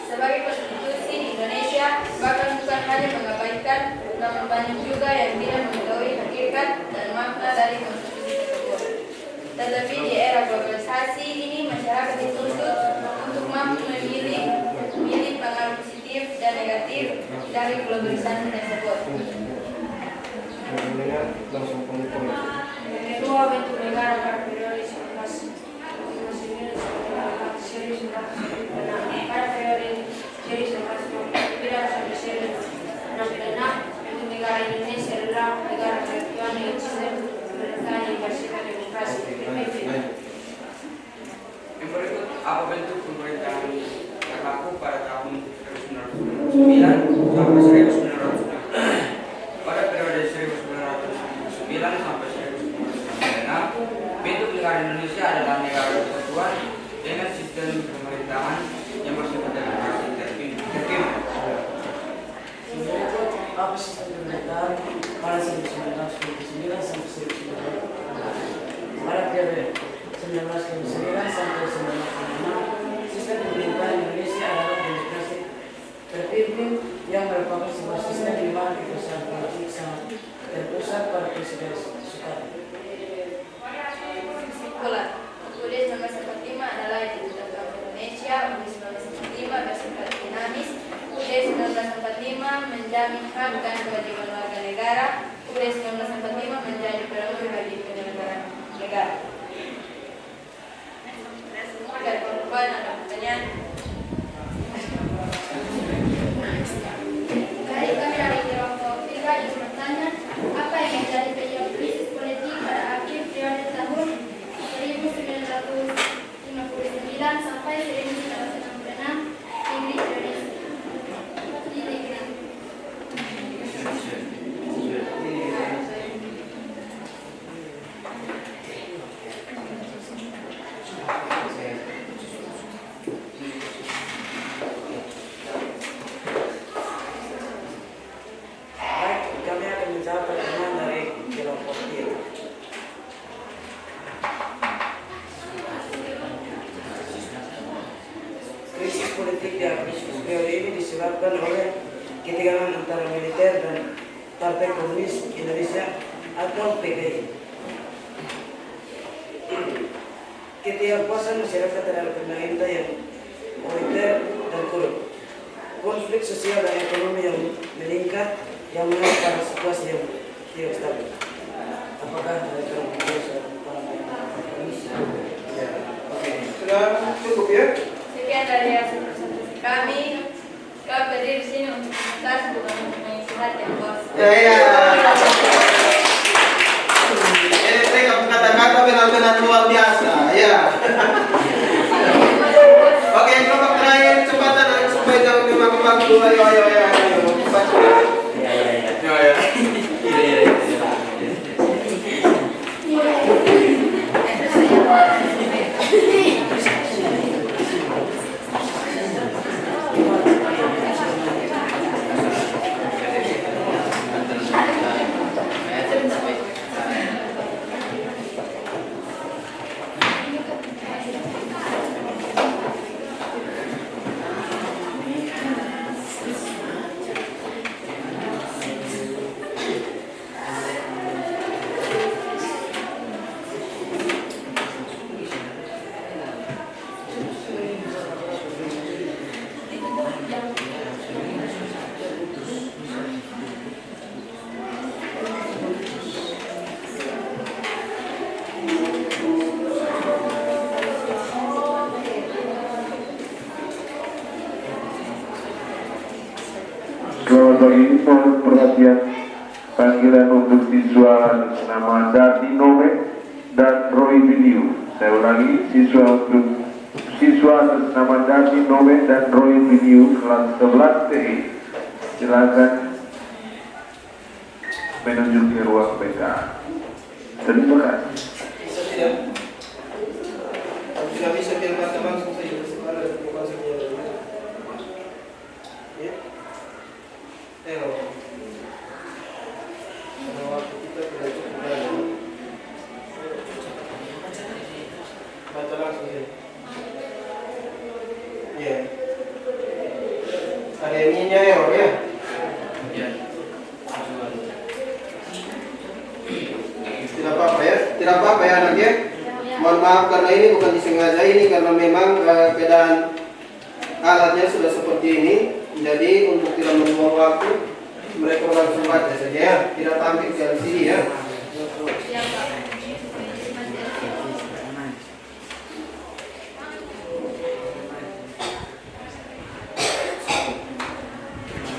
sebagai konstitusi di Indonesia, bahkan bukan hanya mengabaikan, namun banyak juga yang tidak mengetahui hakikat dan makna dari konstitusi tersebut. Tetapi di era globalisasi ini masyarakat dituntut untuk mampu memilih pengaruh positif dan negatif dari globalisasi tersebut. Langsung pengukur. Kedua, bentuk negara pada periode 1959 pada periode 1959 sampai 1966, bentuk negara Indonesia adalah negara kesatuan dengan sistem pemerintahan yang bersifat demokrasi. Yang berikut apa bentuk pemerintahan berlaku pada tahun 1999 sampai 1996. Pada periode 1999 sampai 1996, bentuk negara Indonesia adalah negara kesatuan dengan sistem pemerintahan yang bersifat demokrasi terpimpin. Berikut apa sistem pemerintahan pada 1999 sampai 1996. Pada periode 1999 sampai 1996, sistem pemerintahan Indonesia adalah demokrasi terpimpin yang merupakan sebuah sistem di mana kekuasaan politik sangat terpusat pada Presiden Soekarno. Kesimpulan, UUD 1945 adalah yang ditetapkan Indonesia. UUD 1945 bersifat dinamis. UUD 1945 menjamin hak dan kewajiban warga negara. UUD 1945 menjadi pedoman bagi penyelenggaraan negara. Dan kawan-kawan, ada pertanyaan? Baik, kami dari kelompok Filka ingin bertanya, apa yang menjadi penyebab krisis politik pada akhir periode tahun 1959 sampai 1966 di Indonesia? Baik, kami akan menjawab pertanyaan dari kelompok D. Krisis politik di Agustus periode ini disebabkan oleh ketegangan antara militer dan Partai Komunis Indonesia atau PKI. Ketidakpuasan masyarakat terhadap pemerintah yang otoriter dan korup. Konflik sosial dan ekonomi yang meningkat yang mengarah pada situasi yang tidak stabil. Apakah ada kelompok Sudah cukup ya? Sekian dari hasil presentasi kami. Kami berdiri di sini untuk membahas, bukan untuk mengisi hati yang bos. Ya. Ini mereka kata-kata benar-benar luar biasa. Ya. Oke, kelompok terakhir kesempatan supaya jangan dimakan waktu. Ayo. pagi ini mohon perhatian panggilan untuk siswa nama Dardi Nome dan Roy Video. Saya ulangi, siswa atas nama Dardi Nome dan Roy Video kelas 11 TI. Silakan menuju ke ruang BK. Terima kasih. Tidak bisa biarkan langsung saja sekarang bukan saja. Ya. Karena waktu kita tidak cukup banyak. Baca langsung saja. Ya. Ada ininya ya, Om, ya? Ya. Tidak apa-apa ya, tidak apa-apa ya anak ya. Mohon maaf karena ini bukan disengaja, ini karena memang keadaan alatnya sudah seperti ini. Jadi untuk tidak membuang waktu, mereka langsung baca saja ya, tidak tampil ke LCD ya.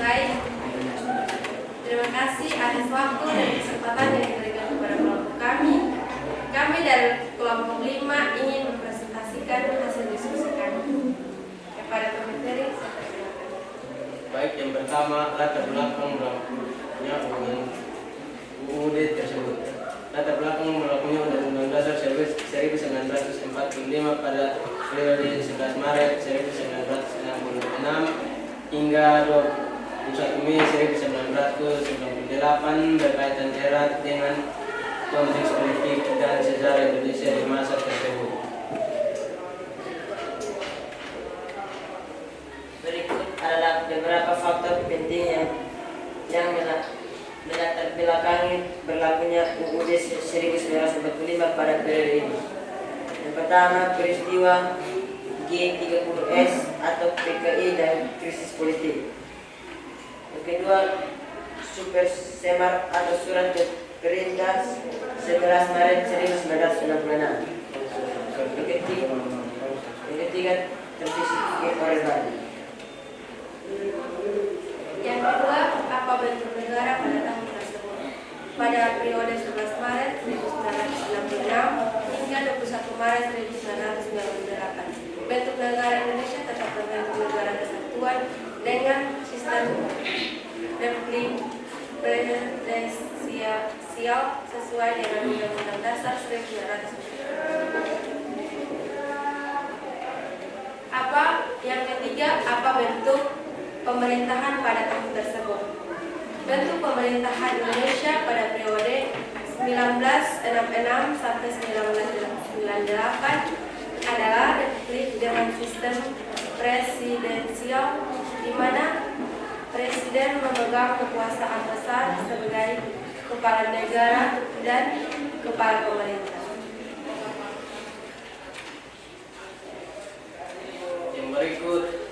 Baik, terima kasih atas waktu dan kesempatan yang diberikan kepada kelompok kami. Kami dari kelompok 5 ingin mempresentasikan hasil diskusi kami kepada pemateri. Baik, yang pertama latar belakang berlakunya UUD tersebut. Latar belakang berlakunya Undang-Undang Dasar 1945 pada periode 11 Maret 1966 hingga 21 Mei 1998 berkaitan erat dengan konteks politik dan sejarah Indonesia di masa tersebut. Berikut adalah beberapa faktor penting yang melatar belakangi berlakunya UUD 1945 pada periode ini. Yang pertama, peristiwa G30S atau PKI dan krisis politik. Yang kedua, Super Semar atau Surat Perintah 11 Maret 1966. Yang ketiga, transisi Orde Baru. Yang kedua, apa bentuk negara pada tahun tersebut? Pada periode 11 Maret 1966 hingga 21 Maret 1998, bentuk negara Indonesia tetap berbentuk negara kesatuan dengan sistem republik presidensial sesuai dengan Undang-Undang Dasar 1945. Yang ketiga, apa bentuk pemerintahan pada tahun tersebut? Bentuk pemerintahan Indonesia pada periode 1966 sampai 1998 adalah republik dengan sistem presidensial, di mana presiden memegang kekuasaan besar sebagai kepala negara dan kepala pemerintah. Yang berikut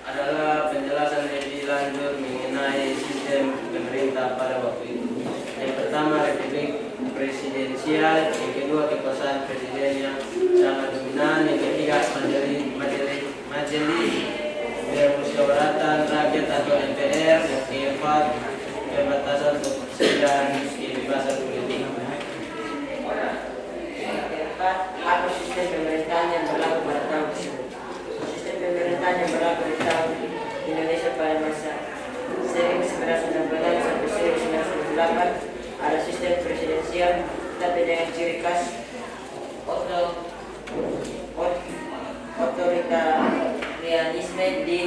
adalah penjelasan lebih lanjut mengenai sistem pemerintah pada waktu itu. Yang pertama, republik presidensial. Yang kedua, kekuasaan presiden yang sangat dominan. Yang ketiga, majelis permusyawaratan rakyat atau MPR. Yang keempat, pembatasan dan kebebasan politik. Yang keempat, apa sistem pemerintahan yang berlaku pada tahun tersebut? Sistem pemerintahan yang berlaku di tahun Indonesia pada masa 1966 sampai 1998 ada sistem presidensial, tapi dengan ciri khas otoritarianisme di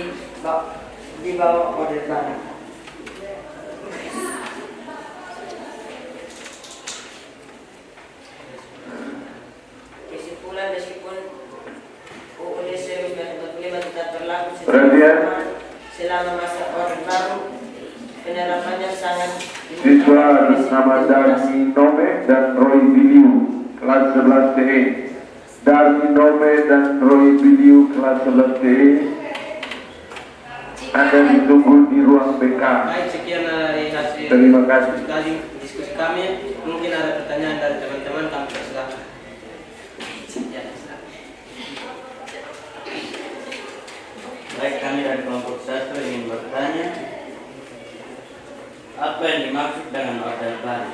bawah Orde Baru. Kesimpulan, meskipun UUD 1945 tetap berlaku selama masa Orde Baru, penerapannya sangat siswa atas nama Darmi Nome dan Roy Biliu kelas 11 TE. Darmi Nome dan Roy Biliu kelas 11 TE Anda ditunggu di ruang BK. Baik, sekian dari hasil Terima kasih. diskusi kami. Mungkin ada pertanyaan dari teman-teman, kami persilakan. Ya, silakan. Baik, kami dari kelompok 1 ingin bertanya. Apa yang dimaksud dengan orde baru?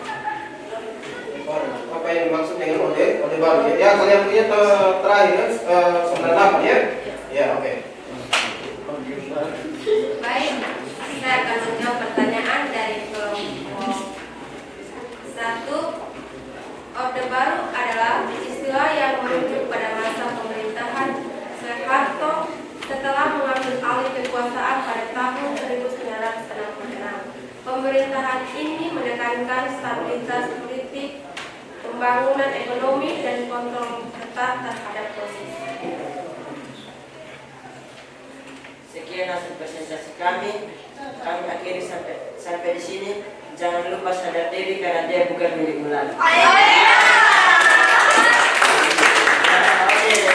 Apa yang dimaksud dengan orde baru? Ya, kalian punya terakhir 98 ya? Ya, oke. Baik, saya akan menjawab pertanyaan dari kelompok 1. Orde baru adalah istilah yang merujuk pada masa pemerintahan Soeharto setelah mengambil alih kekuasaan pada tahun 1966. Pemerintahan ini menekankan stabilitas politik, pembangunan ekonomi, dan kontrol ketat terhadap posisi. Sekian hasil presentasi kami. Kami akhiri sampai di sini. Jangan lupa sadar diri karena dia bukan milik Mulan.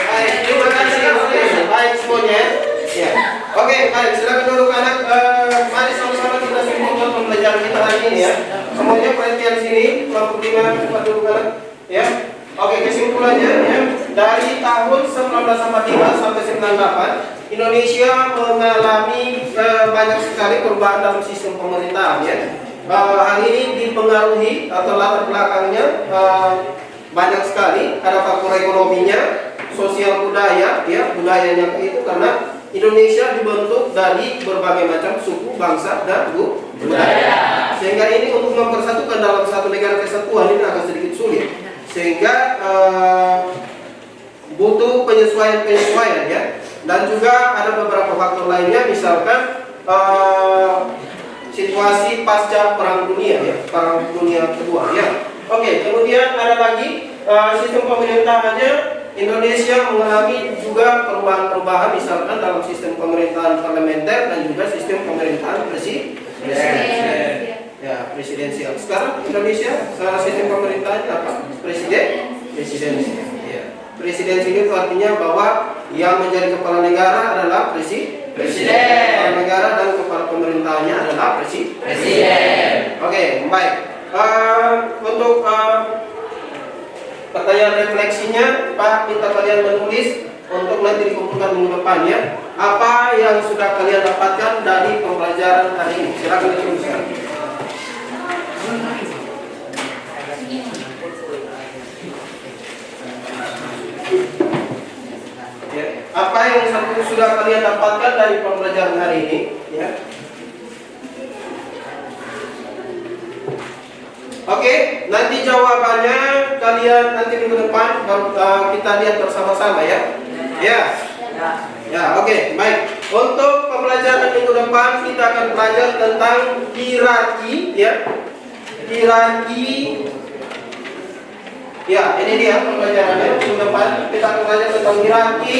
Baik, terima kasih. Baik semuanya. Ya. Oke, baik. Silakan duduk anak. Mari sama-sama kita simpulkan pembelajaran kita hari ini ya. Semuanya perhatian sini. Kelompok 5 cepat duduk anak. Ya. Oke, kesimpulannya ya. Dari tahun 1945 sampai 98, Indonesia mengalami banyak sekali perubahan dalam sistem pemerintahan ya. Hal ini dipengaruhi atau latar belakangnya banyak sekali. Ada faktor ekonominya, sosial budaya, ya budayanya itu karena Indonesia dibentuk dari berbagai macam suku, bangsa, dan budaya. Sehingga ini untuk mempersatukan dalam satu negara kesatuan ini agak sedikit sulit. Sehingga butuh penyesuaian ya. Dan juga ada beberapa faktor lainnya, misalkan situasi pasca Perang Dunia ya, Perang Dunia Kedua ya. Oke, kemudian ada lagi sistem pemerintahannya. Indonesia mengalami juga perubahan-perubahan, misalkan dalam sistem pemerintahan parlementer dan juga sistem pemerintahan presidensial. Ya, presidensial. Sekarang Indonesia sistem pemerintahannya apa? Presidensial. Ya. Presidensial itu artinya bahwa yang menjadi kepala negara adalah presiden. Kepala negara dan kepala pemerintahannya adalah presiden. Oke, baik. Untuk pertanyaan refleksinya, Pak minta kalian menulis untuk nanti dikumpulkan minggu depan ya. Apa yang sudah kalian dapatkan dari pembelajaran hari ini? Silakan dituliskan. Ya. Apa yang sudah kalian dapatkan dari pembelajaran hari ini? Ya. Oke, nanti jawabannya kalian nanti minggu depan kita lihat bersama-sama ya. Ya, oke, baik. Untuk pembelajaran minggu depan kita akan belajar tentang hierarki ya. Hierarki. Ya, ini dia pembelajarannya minggu depan. Kita akan belajar tentang hierarki,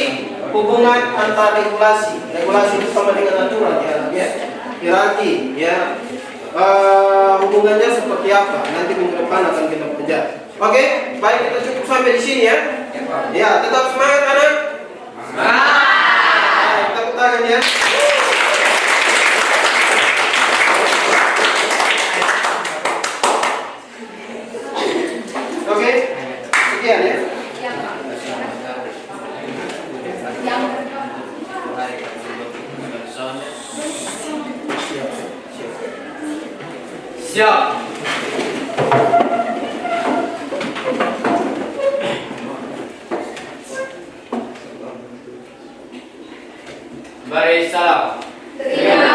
hubungan antar regulasi. Regulasi itu sama dengan aturan ya. Hierarki ya. Hubungannya seperti apa? Nanti minggu depan akan kita pelajari. Oke, baik, kita cukup sampai di sini ya. Ya, tetap semangat anak. Semangat. Tepuk tangan ya. Oke, sekian ya. Siap. Baris salam. Terima